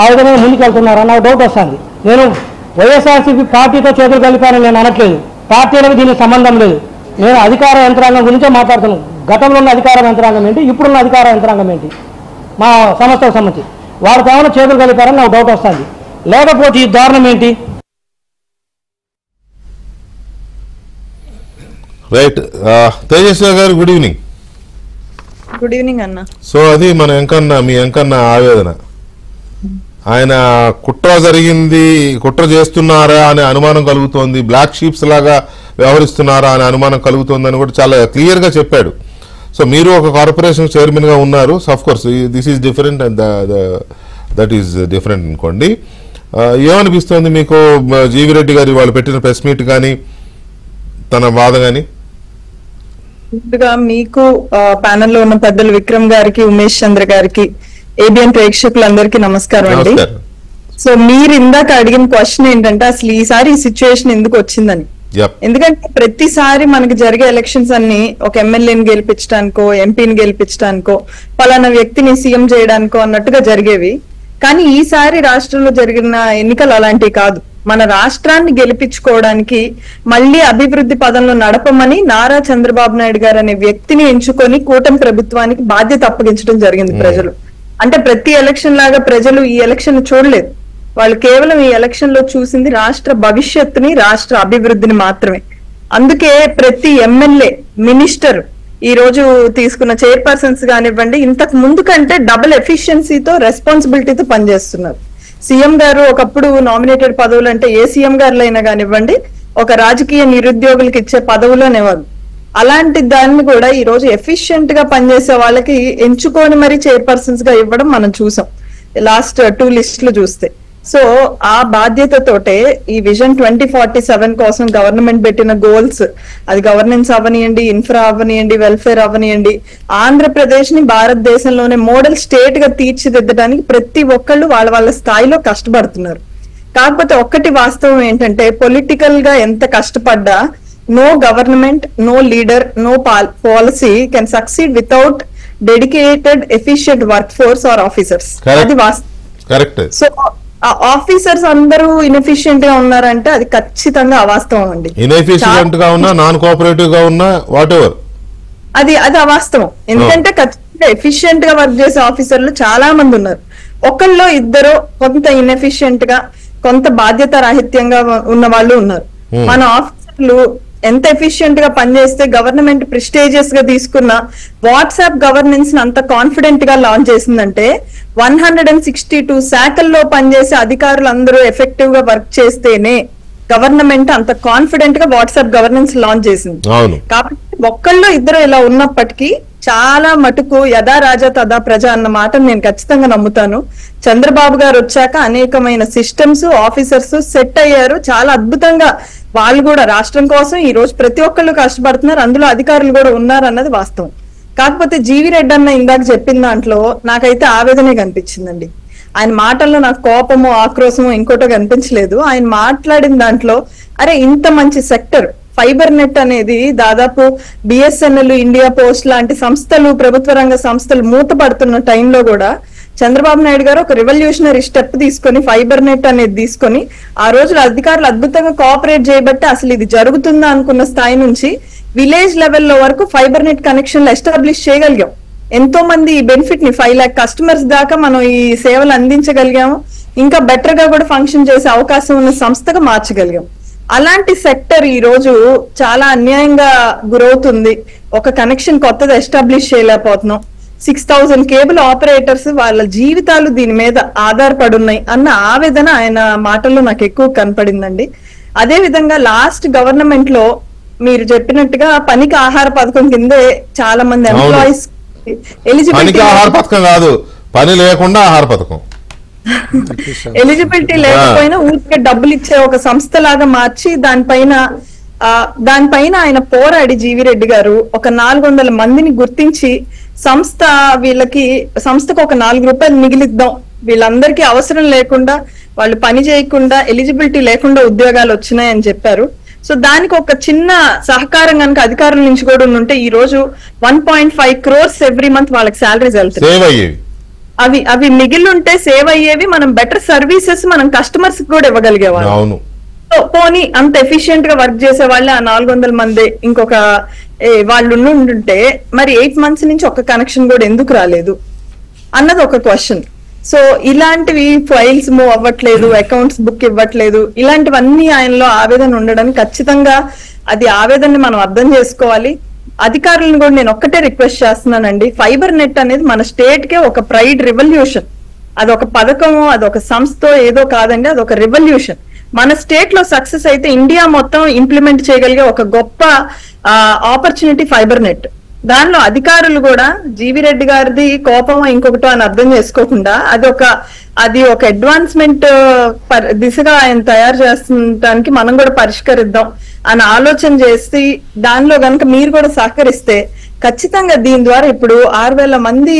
ఆ విధంగా ముందుకు వెళ్తున్నారా నాకు డౌట్ వస్తుంది. నేను వైఎస్ఆర్సీపీ పార్టీతో చేతులు కలిపానని నేను అనట్లేదు, పార్టీలకు దీనికి సంబంధం లేదు. నేను అధికార యంత్రాంగం గురించే మాట్లాడుతున్నాను. గతంలో ఉన్న అధికార యంత్రాంగం ఏంటి, ఇప్పుడున్న అధికార యంత్రాంగం ఏంటి, మా సంస్థకు సంబంధించి వారితో ఏమైనా చేతులు కలిపారని నాకు డౌట్ వస్తుంది. లేకపోతే ఈ దారుణం ఏంటి? రైట్, తేజస్వి గారు గుడ్ ఈవినింగ్. గుడ్ ఈవినింగ్ అన్న. సో అది మన మీ వెంకన్న ఆవేదన. ఆయన కుట్ర చేస్తున్నారా అనే అనుమానం కలుగుతోంది, బ్లాక్ షీప్స్ లాగా వ్యవహరిస్తున్నారా అనే అనుమానం కలుగుతోందని కూడా చాలా క్లియర్ గా చెప్పాడు. సో మీరు ఒక కార్పొరేషన్ చైర్మన్ గా ఉన్నారు, of course this is different and that is different అనుకోండి. ఏమనిపిస్తోంది మీకు జీవి రెడ్డి గారి వాళ్ళు పెట్టిన ప్రెస్ మీట్ కానీ తన బాధ కానీ? ముందుగా మీకు ప్యానెల్లో ఉన్న పెద్దలు విక్రమ్ గారికి, ఉమేష్ చంద్ర గారికి, ఏబిఎన్ ప్రేక్షకులందరికీ నమస్కారం అండి. సో మీరు ఇందాక అడిగిన క్వశ్చన్ ఏంటంటే అసలు ఈసారి ఈ సిచ్యువేషన్ ఎందుకు వచ్చిందని. ఎందుకంటే ప్రతిసారి మనకి జరిగే ఎలక్షన్స్ అన్ని ఒక ఎమ్మెల్యేని గెలిపించడానికో, ఎంపీని గెలిపించడానికో, పలానా వ్యక్తిని సీఎం చేయడానికో అన్నట్టుగా జరిగేవి. కానీ ఈసారి రాష్ట్రంలో జరిగిన ఎన్నికలు అలాంటివి కాదు. మన రాష్ట్రాన్ని గెలిపించుకోవడానికి, మళ్ళీ అభివృద్ధి పదంలో నడపమని నారా చంద్రబాబు నాయుడు గారు అనే వ్యక్తిని ఎంచుకొని కూటమి ప్రభుత్వానికి బాధ్యత అప్పగించడం జరిగింది ప్రజలు. అంటే ప్రతి ఎలక్షన్ లాగా ప్రజలు ఈ ఎలక్షన్ చూడలేదు. వాళ్ళు కేవలం ఈ ఎలక్షన్ లో చూసింది రాష్ట్ర భవిష్యత్తుని, రాష్ట్ర అభివృద్ధిని మాత్రమే. అందుకే ప్రతి ఎమ్మెల్యే, మినిస్టర్, ఈ రోజు తీసుకున్న చైర్పర్సన్స్ కానివ్వండి, ఇంతకు ముందు కంటే డబుల్ ఎఫిషియన్సీతో, రెస్పాన్సిబిలిటీతో పనిచేస్తున్నారు. సీఎం గారు ఒకప్పుడు నామినేటెడ్ పదవులు అంటే ఏ సీఎం గారులు అయినా కానివ్వండి ఒక రాజకీయ నిరుద్యోగులకు ఇచ్చే పదవులు అనేవారు. అలాంటి దాన్ని కూడా ఈ రోజు ఎఫిషియెంట్ గా పనిచేసే వాళ్ళకి ఎంచుకొని మరి చైర్పర్సన్స్ గా ఇవ్వడం మనం చూసాం లాస్ట్ 2 లిస్టులు చూస్తే. సో ఆ బాధ్యతతోటే ఈ విజన్ 2047 కోసం గవర్నమెంట్ పెట్టిన గోల్స్, అది గవర్నెన్స్ అవనియండి, ఇన్ఫ్రా అవనియండి, వెల్ఫేర్ అవనియండి, ఆంధ్రప్రదేశ్ ని భారతదేశంలోనే మోడల్ స్టేట్ గా తీర్చిదిద్దడానికి ప్రతి ఒక్కళ్ళు వాళ్ళ స్థాయిలో కష్టపడుతున్నారు. కాకపోతే ఒక్కటి వాస్తవం ఏంటంటే పొలిటికల్ గా ఎంత కష్టపడ్డా no government, no leader, no policy can succeed without dedicated efficient work force or officers. అది వాస్తవం. సో ఆఫీసర్స్ అందరూ ఇన్ఎఫిషియెంట్ గా ఉన్నారంటే అది ఖచ్చితంగా అవాస్తవం అండి. ఇన్ఎఫిషియెంట్ గా ఉన్నా, నాన్ కోఆపరేటివ్ గా ఉన్నా, వాట్ ఎవర్, అది అవాస్తవం. ఎందుకంటే ఖచ్చితంగా ఎఫిషియెంట్ గా వర్క్ చేసే ఆఫీసర్లు చాలా మంది ఉన్నారు. ఒకళ్ళో ఇద్దరు కొంత ఇన్ఎఫిషియెంట్ గా, కొంత బాధ్యత రాహిత్యంగా ఉన్న వాళ్ళు ఉన్నారు. మన ఆఫీసర్లు ఎంత ఎఫిషియెంట్ గా పనిచేస్తే గవర్నమెంట్ ప్రిస్టేజియస్ గా తీసుకున్న వాట్సాప్ గవర్నెన్స్ అంత కాన్ఫిడెంట్ గా లాంచ్ చేసిందంటే 162 శాఖల్లో పనిచేసే అధికారులు అందరూ ఎఫెక్టివ్ గా వర్క్ చేస్తేనే గవర్నమెంట్ అంత కాన్ఫిడెంట్ గా వాట్సాప్ గవర్నెన్స్ లాంచ్ చేసింది. కాబట్టి ఒక్కళ్ళు ఇద్దరు ఇలా ఉన్నప్పటికీ చాలా మటుకు యథా రాజా తదా ప్రజ అన్న మాటను నేను ఖచ్చితంగా నమ్ముతాను. చంద్రబాబు గారు వచ్చాక అనేకమైన సిస్టమ్స్, ఆఫీసర్స్ సెట్ అయ్యారు. చాలా అద్భుతంగా వాళ్ళు కూడా రాష్ట్రం కోసం ఈ రోజు ప్రతి ఒక్కళ్ళు కష్టపడుతున్నారు. అందులో అధికారులు కూడా ఉన్నారు అన్నది వాస్తవం. కాకపోతే జీవి రెడ్డి అన్న ఇందాక చెప్పిన దాంట్లో నాకైతే ఆవేదనే కనిపించిందండి. ఆయన మాటల్లో నాకు కోపమో, ఆక్రోశమో ఇంకోటో కనిపించలేదు. ఆయన మాట్లాడిన దాంట్లో అరే ఇంత మంచి సెక్టర్ ఫైబర్ నెట్ అనేది దాదాపు బిఎస్ఎన్ఎల్, ఇండియా పోస్ట్ లాంటి సంస్థలు, ప్రభుత్వ రంగ సంస్థలు మూతపడుతున్న టైంలో కూడా చంద్రబాబు నాయుడు గారు ఒక రెవల్యూషనరీ స్టెప్ తీసుకొని ఫైబర్ నెట్ అనేది తీసుకొని ఆ రోజులు అధికారులు అద్భుతంగా కోఆపరేట్ చేయబట్టి అసలు ఇది జరుగుతుందా అనుకున్న స్థాయి నుంచి విలేజ్ లెవెల్లో వరకు ఫైబర్ నెట్ కనెక్షన్లు ఎస్టాబ్లిష్ చేయగలిగాం. ఎంతో మంది ఈ బెనిఫిట్ ని 5 lakh కస్టమర్స్ దాకా మనం ఈ సేవలు అందించగలిగాము. ఇంకా బెటర్ గా కూడా ఫంక్షన్ చేసే అవకాశం ఉన్న సంస్థగా మార్చగలిగాం. అలాంటి సెక్టర్ ఈ రోజు చాలా అన్యాయంగా గురవుతుంది. ఒక కనెక్షన్ కొత్తది ఎస్టాబ్లిష్ చేయలేకపోతున్నాం. 6000 కేబుల్ ఆపరేటర్స్ వాళ్ళ జీవితాలు దీని మీద ఆధారపడి ఉన్నాయి అన్న ఆవేదన ఆయన మాటల్లో నాకు ఎక్కువ కనపడిందండి. అదే విధంగా లాస్ట్ గవర్నమెంట్ లో మీరు చెప్పినట్టుగా పనికి ఆహార పథకం కిందే చాలా మంది ఎంప్లాయీస్ ఎలిజిబిలిటీ, ఆహార పథకం కాదు, పని లేకుండా ఆహార పథకం, ఎలిజిబిలిటీ లేకపోయినా ఊరికే డబ్బులు ఇచ్చే ఒక సంస్థ లాగా మార్చి దానిపైన ఆయన పోరాడి జీవి రెడ్డి గారు ఒక 400 మందిని గుర్తించి సంస్థకు ఒక 4 రూపాయలు మిగిలిద్దాం, వీళ్ళందరికీ అవసరం లేకుండా, వాళ్ళు పని చేయకుండా, ఎలిజిబిలిటీ లేకుండా ఉద్యోగాలు వచ్చినాయని చెప్పారు. సో దానికి ఒక చిన్న సహకారం కనుక అధికారుల నుంచి కూడా ఉంటే ఈ రోజు 1.5 crores ఎవ్రీ మంత్ వాళ్ళకి శాలరీస్ వెళ్తాయి. అవి మిగిలింటే సేవ్ అయ్యేవి. మనం బెటర్ సర్వీసెస్ మనం కస్టమర్స్ కూడా ఇవ్వగలిగేవాళ్ళం. పోనీ అంత ఎఫిషియెంట్ గా వర్క్ చేసే వాళ్ళే ఆ 400 మంది ఇంకొక వాళ్ళు ఉండుంటే మరి 8 months నుంచి ఒక కనెక్షన్ కూడా ఎందుకు రాలేదు అన్నది ఒక క్వశ్చన్. సో ఇలాంటివి ఫైల్స్ మూవ్ అవ్వట్లేదు, అకౌంట్స్ బుక్ ఇవ్వట్లేదు, ఇలాంటివన్నీ ఆయనలో ఆవేదన ఉండడానికి ఖచ్చితంగా అది ఆవేదనని మనం అర్థం చేసుకోవాలి. అధికారులను కూడా నేను ఒక్కటే రిక్వెస్ట్ చేస్తున్నానండి. ఫైబర్ నెట్ అనేది మన స్టేట్ కే ఒక ప్రైడ్ రెవల్యూషన్. అదొక పథకమో అదొక సంస్థ ఏదో కాదండి, అదొక రెవల్యూషన్. మన స్టేట్ లో సక్సెస్ అయితే ఇండియా మొత్తం ఇంప్లిమెంట్ చేయగలిగే ఒక గొప్ప ఆపర్చునిటీ ఫైబర్ నెట్. దానిలో అధికారులు కూడా జీవి రెడ్డి గారిది కోపం ఇంకొకటో అని అర్థం చేసుకోకుండా అది ఒక అడ్వాన్స్మెంట్ దిశగా ఆయన తయారు చేస్తుంటానికి మనం కూడా పరిష్కరిద్దాం అని ఆలోచన చేసి దానిలో గనక మీరు కూడా సహకరిస్తే ఖచ్చితంగా దీని ద్వారా ఇప్పుడు 6,000 మంది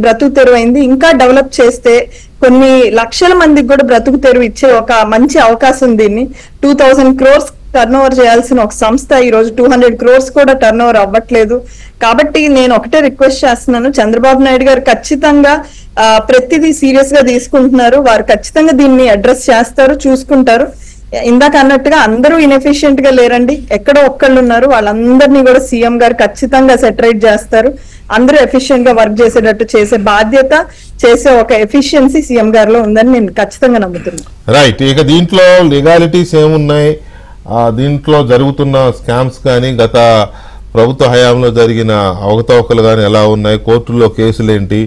బ్రతుకు తెరువు అయింది. ఇంకా డెవలప్ చేస్తే కొన్ని లక్షల మందికి కూడా బ్రతుకు తెరువు ఇచ్చే ఒక మంచి అవకాశం. దీన్ని 2000 crores టర్న్ ఓవర్ చేయాల్సిన ఒక సంస్థ ఈ రోజు 200 crores కూడా టర్న్ ఓవర్ అవ్వట్లేదు. కాబట్టి నేను ఒకటే రిక్వెస్ట్ చేస్తున్నాను, చంద్రబాబు నాయుడు గారు ఖచ్చితంగా ప్రతిదీ సీరియస్ గా తీసుకుంటున్నారు. వారు ఖచ్చితంగా దీన్ని అడ్రస్ చేస్తారు, చూసుకుంటారు. ఇందాక అన్నట్టుగా అందరూ ఇన్ఎఫిషియెంట్ గా లేరండి, ఎక్కడో ఒక్కళ్ళు ఉన్నారు. వాళ్ళందరినీ కూడా సీఎం గారు ఖచ్చితంగా సెటరేట్ చేస్తారు. అందరూ ఎఫిషియెంట్ గా వర్క్ చేసేటట్టు చేసే బాధ్యత, చేసే ఒక ఎఫిషియన్సీ సీఎం గారిలో ఉందని నేను ఖచ్చితంగా నమ్ముతున్నాను. రైట్. ఇక దీంట్లో లీగాలిటీస్ ఏమున్నాయి, దీంట్లో జరుగుతున్న స్కామ్స్ కానీ గత ప్రభుత్వ హయాంలో జరిగిన అవకతవకలు కానీ ఎలా ఉన్నాయి, కోర్టుల్లో కేసులేంటి,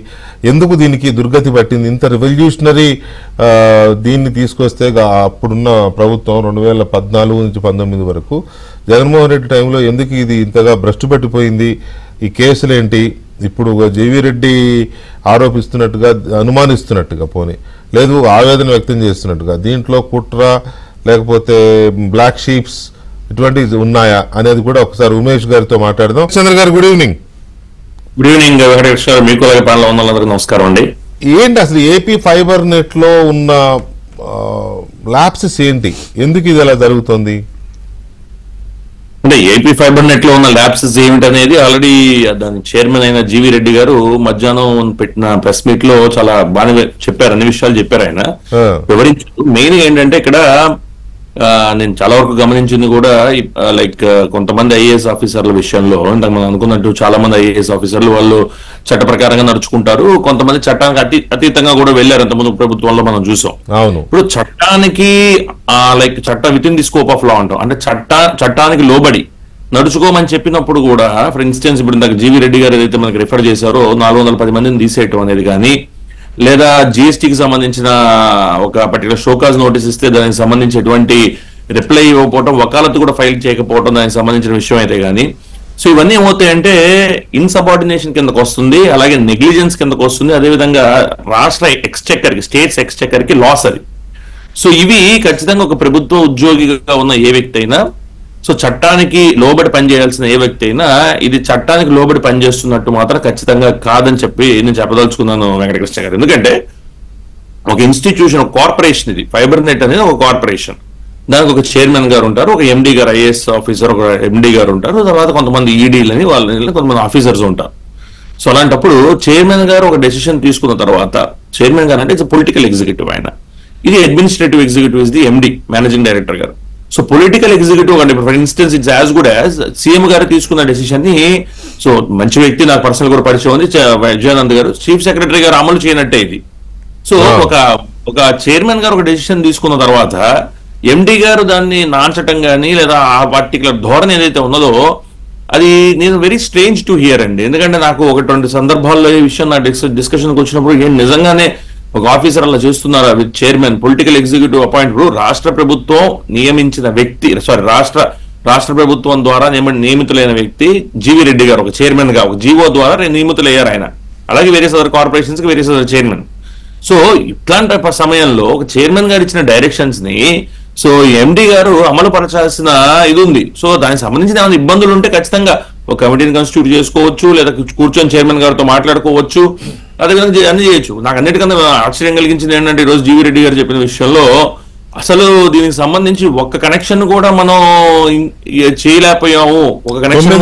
ఎందుకు దీనికి దుర్గతి పట్టింది, ఇంత రెవల్యూషనరీ దీన్ని తీసుకొస్తే అప్పుడున్న ప్రభుత్వం 2014 నుంచి 2019 వరకు జగన్మోహన్ రెడ్డి టైంలో ఎందుకు ఇది ఇంతగా భ్రష్టు పట్టిపోయింది, ఈ కేసులేంటి, ఇప్పుడు జీవీ రెడ్డి ఆరోపిస్తున్నట్టుగా అనుమానిస్తున్నట్టుగా పోనీ లేదు ఆవేదన వ్యక్తం చేస్తున్నట్టుగా దీంట్లో కుట్ర లేకపోతే బ్లాక్ షీప్స్ ఇటువంటివి ఉన్నాయా అనేది కూడా ఒకసారి ఉమేష్ గారితో మాట్లాడదాం. చంద్ర గారు good evening. Good evening Venkatesh గారు, మీకు పాలన ఉన్న వాళ్ళందరికీ నమస్కారం అండి. ఏంటి అసలు ఏపీ ఫైబర్ నెట్ లో ఉన్న ల్యాప్సెస్ ఏంటి, ఎందుకు ఇది ఎలా జరుగుతుంది? అంటే ఏపీ ఫైబర్ నెట్ లో ఉన్న ల్యాప్సెస్ ఏమిటనేది ఆల్రెడీ దాని చైర్మన్ అయిన జీవీ రెడ్డి గారు మధ్యాహ్నం పెట్టిన ప్రెస్ మీట్ లో చాలా బాగా చెప్పారు, అన్ని విషయాలు చెప్పారు. ఆయన వివరించారు. మెయిన్ ఏంటంటే ఇక్కడ నేను చాలా వరకు గమనించింది కూడా లైక్ కొంతమంది ఐఏఎస్ ఆఫీసర్ల విషయంలో ఇంతకు మనం అనుకున్నట్టు చాలా మంది ఐఏఎస్ ఆఫీసర్లు వాళ్ళు చట్ట ప్రకారంగా నడుచుకుంటారు, కొంతమంది చట్టానికి అతీతంగా కూడా వెళ్ళారు. అంతకుముందు ప్రభుత్వంలో మనం చూసాం. ఇప్పుడు చట్టానికి లైక్ చట్ట with in the scope of law అంటాం, అంటే చట్టానికి లోబడి నడుచుకోమని చెప్పినప్పుడు కూడా ఫర్ ఇన్స్టెన్స్ ఇప్పుడు ఇందాక జీవీ రెడ్డి గారు ఏదైతే మనకి రిఫర్ చేశారో 410 మందిని తీసేయటం అనేది కానీ, లేదా జిఎస్టీకి సంబంధించిన ఒక పర్టికులర్ షోకాజ్ నోటీస్ ఇస్తే దానికి సంబంధించి ఎటువంటి రిప్లై ఇవ్వకపోవడం, వకాలత్తు కూడా ఫైల్ చేయకపోవడం దానికి సంబంధించిన విషయం అయితే కానీ, సో ఇవన్నీ ఏమవుతాయంటే ఇన్సబార్డినేషన్ కిందకు వస్తుంది, అలాగే నెగ్లిజెన్స్ కిందకు వస్తుంది, అదేవిధంగా రాష్ట్ర ఎక్స్చెక్కర్ కి స్టేట్స్ ఎక్స్చెక్కర్ కి లాస్ అది. సో ఇవి ఖచ్చితంగా ఒక ప్రభుత్వ ఉద్యోగిగా ఉన్న ఏ వ్యక్తి అయినా, సో చట్టానికి లోబడి పనిచేయాల్సిన ఏ వ్యక్తి అయినా ఇది చట్టానికి లోబడి పనిచేస్తున్నట్టు మాత్రం ఖచ్చితంగా కాదని చెప్పి నేను చెప్పదలుచుకున్నాను వెంకటకృష్ణ గారు. ఎందుకంటే ఒక ఇన్స్టిట్యూషన్, ఒక కార్పొరేషన్, ఇది ఫైబర్ నెట్ అనేది ఒక కార్పొరేషన్. దానికి ఒక చైర్మన్ గారు ఉంటారు, ఒక ఎండి గారు ఐఏఎస్ ఆఫీసర్, ఒక ఎండి గారు ఉంటారు, తర్వాత కొంతమంది ఈడీలని వాళ్ళని కొంతమంది ఆఫీసర్స్ ఉంటారు. సో అలాంటప్పుడు చైర్మన్ గారు ఒక డెసిషన్ తీసుకున్న తర్వాత, చైర్మన్ గారు అంటే ఇట్స్ పొలిటికల్ ఎగ్జిక్యూటివ్, ఆయన ఇది administrative executive is the MD, managing director గారు. సో పొలిటికల్ ఎగ్జిక్యూటివ్ అంటే for instance it's as good as CM గారు తీసుకున్న డెసిషన్ ని, సో మంచి వ్యక్తి, నాకు పర్సనల్ కూడా పరిచయం ఉంది, విజయానంద్ గారు చీఫ్ సెక్రటరీ గారు అమలు చేయనట్టే ఇది. సో ఒక చైర్మన్ గారు ఒక డెసిషన్ తీసుకున్న తర్వాత ఎండి గారు దాన్ని నాంచటం కానీ లేదా ఆ పర్టికులర్ ధోరణి ఏదైతే ఉన్నదో అది నేను వెరీ స్ట్రేంజ్ టు హియర్ అండి. ఎందుకంటే నాకు 1-2 సందర్భాల్లో ఈ విషయం నా డిస్కషన్కి వచ్చినప్పుడు ఏం నిజంగానే ఒక ఆఫీసర్ అలా చేస్తున్నారా with chairman, political executive appoint, రాష్ట్ర ప్రభుత్వం నియమించిన వ్యక్తి, రాష్ట్ర ప్రభుత్వం ద్వారా నియమితులైన వ్యక్తి జీవీ రెడ్డి గారు ఒక చైర్మన్ గా ఒక జీవో ద్వారా నియమితులయ్యారు ఆయన. అలాగే వేరే అదర్ కార్పొరేషన్స్ కి వేరే అదర్ చైర్మన్. సో ఇట్లాంటి సమయంలో ఒక చైర్మన్ గారు ఇచ్చిన డైరెక్షన్స్ ని సో ఎండి గారు అమలు పరచాల్సిన ఇది ఉంది. సో దానికి సంబంధించిన ఏమైనా ఇబ్బందులు ఉంటే ఖచ్చితంగా ఒక కమిటీని కాన్స్టిట్యూట్ చేసుకోవచ్చు, లేదా కూర్చొని చైర్మన్ గారితో మాట్లాడుకోవచ్చు, అదేవిధంగా అన్ని చేయొచ్చు. నాకు అన్నిటికన్నా ఆశ్చర్యం కలిగించింది ఏంటంటే ఈరోజు జీవీ రెడ్డి గారు చెప్పిన విషయంలో అసలు దీనికి సంబంధించి ఒక్క కనెక్షన్ కూడా మనం చేయలేకపోయాము. ఒక కనెక్షన్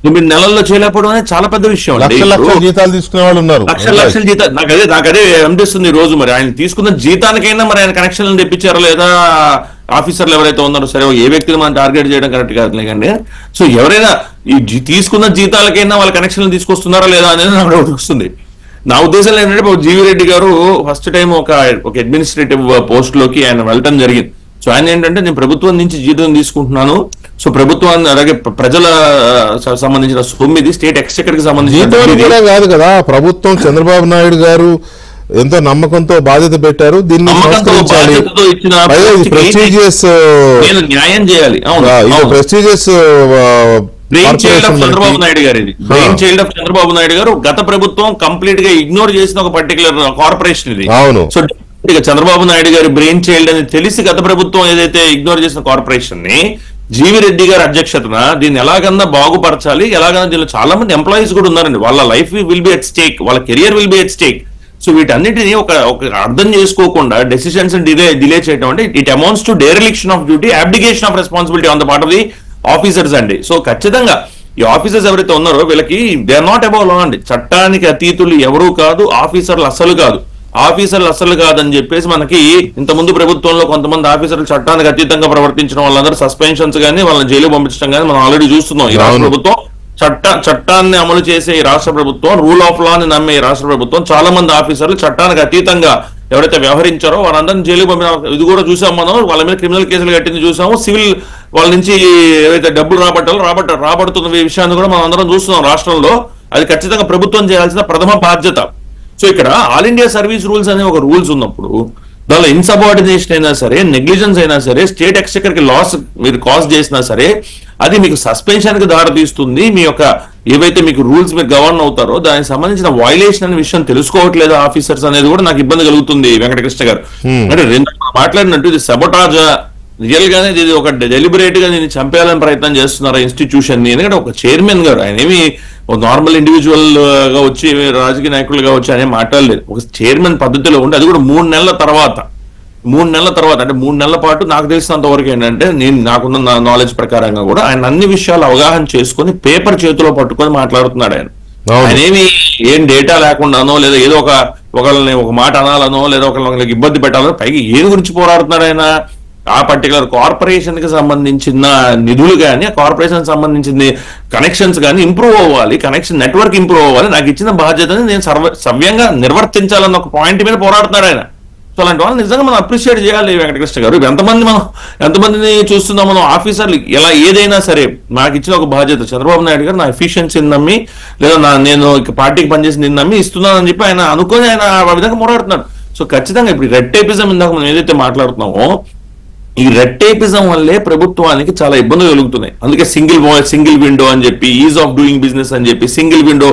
9 నెలల్లో చేయలేకపోవడం అనేది చాలా పెద్ద విషయం అండి. జీతాలు తీసుకునే వాళ్ళు ఉన్నారు, లక్షల జీతాలు. నాకు అదే అనిపిస్తుంది ఈ రోజు. మరి ఆయన తీసుకున్న జీతానికైనా మరి ఆయన కనెక్షన్లను తెప్పించారా లేదా, ఆఫీసర్లు ఎవరైతే ఉన్నారో, సరే ఏ వ్యక్తిని మనం టార్గెట్ చేయడం కరెక్ట్ కాదు కానీ, సో ఎవరైనా ఈ తీసుకున్న జీతాలకైనా వాళ్ళ కనెక్షన్లు తీసుకొస్తున్నారా లేదా అనేది నాకు డౌట్ వస్తుంది. నా ఉద్దేశం ఏంటంటే జీవీ రెడ్డి గారు ఫస్ట్ టైం ఒక అడ్మినిస్ట్రేటివ్ పోస్ట్ లోకి ఆయన వెళ్ళటం జరిగింది. సో ఆయన ఏంటంటే నేను ప్రభుత్వం నుంచి జీతం తీసుకుంటున్నాను, సో ప్రభుత్వాన్ని అలాగే ప్రజల సంబంధించిన సొమ్మిది, స్టేట్ ఎక్స్చెకర్ కి సంబంధించిన జీతం కూడా కాదు కదా, ప్రభుత్వం చంద్రబాబు నాయుడు గారు ఎంతో నమ్మకంతో బాధ్యత పెట్టారు, దీన్ని సంస్కరించాలి, ప్రెస్టీజియస్ న్యాయం చేయాలి. Prestigious brain child of Chandrababu Naidu గారు, ఇది brain child of Chandrababu Naidu గారు. గత ప్రభుత్వం కంప్లీట్ గా ఇగ్నోర్ చేసిన ఒక పర్టికులర్ కార్పొరేషన్ ఇది. అవును. సో చంద్రబాబు నాయుడు గారి బ్రెయిన్ చైల్డ్ అని తెలిసి గత ప్రభుత్వం ఏదైతే ఇగ్నోర్ చేసిన కార్పొరేషన్ ని జీవి రెడ్డి గారి అధ్యక్షతన దీన్ని ఎలాగన్నా బాగుపరచాలి, ఎలాగన్నా దీనిలో చాలా మంది ఎంప్లాయీస్ కూడా ఉన్నారండి, వాళ్ళ life will be at stake, వాళ్ళ career will be at stake. So వీటన్నిటిని ఒక అర్థం చేసుకోకుండా డెసిషన్స్ డిలే చేయడం అంటే it amounts to dereliction of duty, abdication of responsibility on the part of the officers అండి. సో ఖచ్చితంగా ఈ ఆఫీసర్స్ ఎవరైతే ఉన్నారో వీళ్ళకి they are not above law అండి, చట్టానికి అతీతులు ఎవరూ కాదు, ఆఫీసర్లు అస్సలు కాదు, ఆఫీసర్లు అస్సలు కాదని చెప్పేసి మనకి ఇంతకుముందు ప్రభుత్వంలో కొంతమంది ఆఫీసర్లు చట్టానికి అతీతంగా ప్రవర్తించడం వాళ్ళందరూ సస్పెన్షన్స్ కానీ వాళ్ళని జైలు పంపించడం కానీ మనం ఆల్రెడీ చూస్తున్నాం. ఈ రాష్ట్ర ప్రభుత్వం చట్టాన్ని అమలు చేసే ఈ రాష్ట్ర ప్రభుత్వం, రూల్ ఆఫ్ లా ని నమ్మే ఈ రాష్ట్ర ప్రభుత్వం చాలా మంది ఆఫీసర్లు చట్టానికి అతీతంగా ఎవరైతే వ్యవహరించారో వారందరినీ జైలు పంపిన ఇది కూడా చూసాం మనం. వాళ్ళ మీద క్రిమినల్ కేసులు కట్టింది చూసాము, సివిల్ వాళ్ళ నుంచి ఏవైతే డబ్బులు రాబడుతున్న విషయాన్ని కూడా మనం అందరం చూస్తున్నాం రాష్ట్రంలో. అది ఖచ్చితంగా ప్రభుత్వం చేయాల్సిన ప్రథమ బాధ్యత. సో ఇక్కడ ఆల్ ఇండియా సర్వీస్ రూల్స్ అనే ఒక రూల్స్ ఉన్నప్పుడు దానిలో ఇన్సబార్డినేషన్ అయినా సరే, నెగ్లిజెన్స్ అయినా సరే, స్టేట్ ఎక్స్చెకర్ కి లాస్ మీరు కాజ్ చేసినా సరే అది మీకు సస్పెన్షన్ కి దారితీస్తుంది. మీ యొక్క ఏవైతే మీకు రూల్స్ మీరు గవర్న్ అవుతారో దానికి సంబంధించిన వైలేషన్ అనే విషయం తెలుసుకోవట్లేదు ఆఫీసర్స్ అనేది కూడా నాకు ఇబ్బంది కలుగుతుంది వెంకటకృష్ణ గారు. అంటే మాట్లాడినట్టు ఇది సబోటాజ్ రియల్ గానే ఇది ఒక డెలిబరేట్ గా దీన్ని చంపేయాలని ప్రయత్నం చేస్తున్నారు ఇన్స్టిట్యూషన్ ని. ఎందుకంటే ఒక చైర్మన్ గారు ఆయన ఏమి నార్మల్ ఇండివిజువల్ గా వచ్చి రాజకీయ నాయకులుగా వచ్చి ఆయన మాట్లాడలేదు, ఒక చైర్మన్ పద్ధతిలో ఉండి అది కూడా 3 నెలల తర్వాత అంటే 3 నెలల పాటు నాకు తెలిసినంత వరకు ఏంటంటే నాకున్న నాలెడ్జ్ ప్రకారంగా కూడా ఆయన అన్ని విషయాలు అవగాహన చేసుకుని పేపర్ చేతిలో పట్టుకొని మాట్లాడుతున్నాడు ఆయన. ఆయన ఏం డేటా లేకుండానో లేదా ఏదో ఒకళ్ళని ఒక మాట అనాలనో లేదా ఒకళ్ళకి ఇబ్బంది పెట్టాలనో పైకి ఏది గురించి పోరాడుతున్నాడు ఆయన. ఆ పర్టికులర్ కార్పొరేషన్ కి సంబంధించిన నిధులు కానీ ఆ కార్పొరేషన్ సంబంధించిన కనెక్షన్స్ కానీ ఇంప్రూవ్ అవ్వాలి, కనెక్షన్ నెట్వర్క్ ఇంప్రూవ్ అవ్వాలి, నాకు ఇచ్చిన బాధ్యతని నేను సవ్యంగా నిర్వర్తించాలన్న ఒక పాయింట్ మీద పోరాడుతున్నాడు ఆయన. సో అలాంటి వాళ్ళు నిజంగా మనం అప్రిషియేట్ చేయాలి వెంకటకృష్ణ గారు. ఎంతమందిని చూస్తున్నాం మనం ఆఫీసర్లు ఎలా ఏదైనా సరే నాకు ఇచ్చిన ఒక బాధ్యత చంద్రబాబు నాయుడు గారు నా ఎఫిషియన్సీని నమ్మి లేదా నేను పార్టీకి పనిచేసి నమ్మి ఇస్తున్నానని చెప్పి ఆయన అనుకొని ఆయన ఆ విధంగా పోరాడుతున్నారు. సో ఖచ్చితంగా ఇప్పుడు రెడ్ టేపిజం ఇందాక మనం ఏదైతే మాట్లాడుతున్నామో ఈ రెడ్ టేపిజం వల్లే ప్రభుత్వానికి చాలా ఇబ్బందులు కలుగుతున్నాయి. అందుకే సింగిల్ విండో అని చెప్పి, ఈజ్ ఆఫ్ డూయింగ్ బిజినెస్ అని చెప్పి, సింగిల్ విండో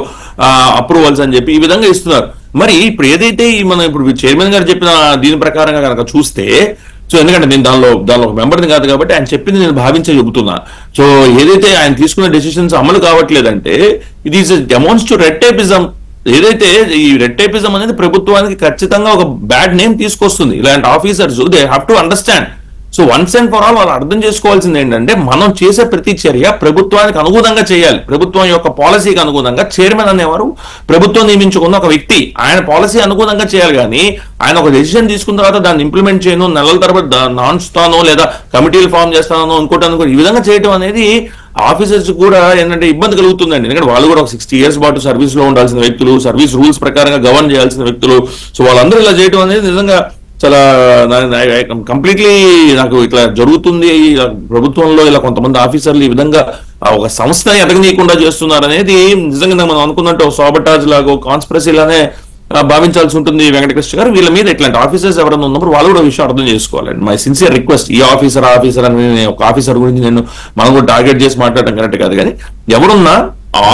అప్రూవల్స్ అని చెప్పి ఈ విధంగా ఇస్తున్నారు. మరి ఇప్పుడు ఏదైతే మనం ఇప్పుడు చైర్మన్ గారు చెప్పిన దీని ప్రకారంగా కనుక చూస్తే, సో ఎందుకంటే నేను దానిలో ఒక మెంబర్ని కాదు కాబట్టి ఆయన చెప్పింది నేను భావించే చెబుతున్నా. సో ఏదైతే ఆయన తీసుకున్న డెసిషన్స్ అమలు కావట్లేదంటే ఇది is amounts to red tapism. ఏదైతే ఈ రెడ్ టేపిజం అనేది ప్రభుత్వానికి ఖచ్చితంగా ఒక బ్యాడ్ నేమ్ తీసుకొస్తుంది. ఇలాంటి officers they have to understand. So once and for all వాళ్ళు అర్థం చేసుకోవాల్సింది ఏంటంటే మనం చేసే ప్రతి చర్య ప్రభుత్వానికి అనుగుణంగా చేయాలి. ప్రభుత్వం యొక్క పాలసీకి అనుగుణంగా చైర్మన్ అనేవారు ప్రభుత్వం నియమించుకున్న ఒక వ్యక్తి, ఆయన పాలసీ అనుగుణంగా చేయాలి. కానీ ఆయన ఒక డెసిషన్ తీసుకున్న తర్వాత దాన్ని ఇంప్లిమెంట్ చేయను, నెలల తరబడి నాన్స్తానో లేదా కమిటీలు ఫామ్ చేస్తానో ఇంకోటి ఈ విధంగా చేయడం అనేది ఆఫీసర్స్ కూడా ఏంటంటే ఇబ్బంది కలుగుతుందండి. ఎందుకంటే వాళ్ళు కూడా ఒక 60 years పాటు సర్వీస్ లో ఉండాల్సిన వ్యక్తులు, సర్వీస్ రూల్స్ ప్రకారంగా గవర్న్ చేయాల్సిన వ్యక్తులు. సో వాళ్ళందరూ ఇలా చేయడం అనేది నిజంగా చాలా కంప్లీట్లీ నాకు ఇట్లా జరుగుతుంది. ప్రభుత్వంలో ఇలా కొంతమంది ఆఫీసర్లు ఈ విధంగా ఒక సంస్థని ఎదగనీయకుండా చేస్తున్నారు అనేది నిజంగా మనం అనుకున్నట్టు సాబటాజ్ లాగా కాన్స్పిరసీ లానే భావించాల్సి ఉంటుంది వెంకటకృష్ణ గారు. వీళ్ళ మీద ఇట్లాంటి ఆఫీసర్స్ ఎవరైనా ఉన్నప్పుడు వాళ్ళు కూడా విషయం అర్థం చేసుకోవాలండి. మై సిన్సియర్ రిక్వెస్ట్, ఈ ఆఫీసర్ అని ఒక ఆఫీసర్ గురించి మనం కూడా టార్గెట్ చేసి మాట్లాడటం కరెక్ట్ కాదు. కానీ ఎవరున్నా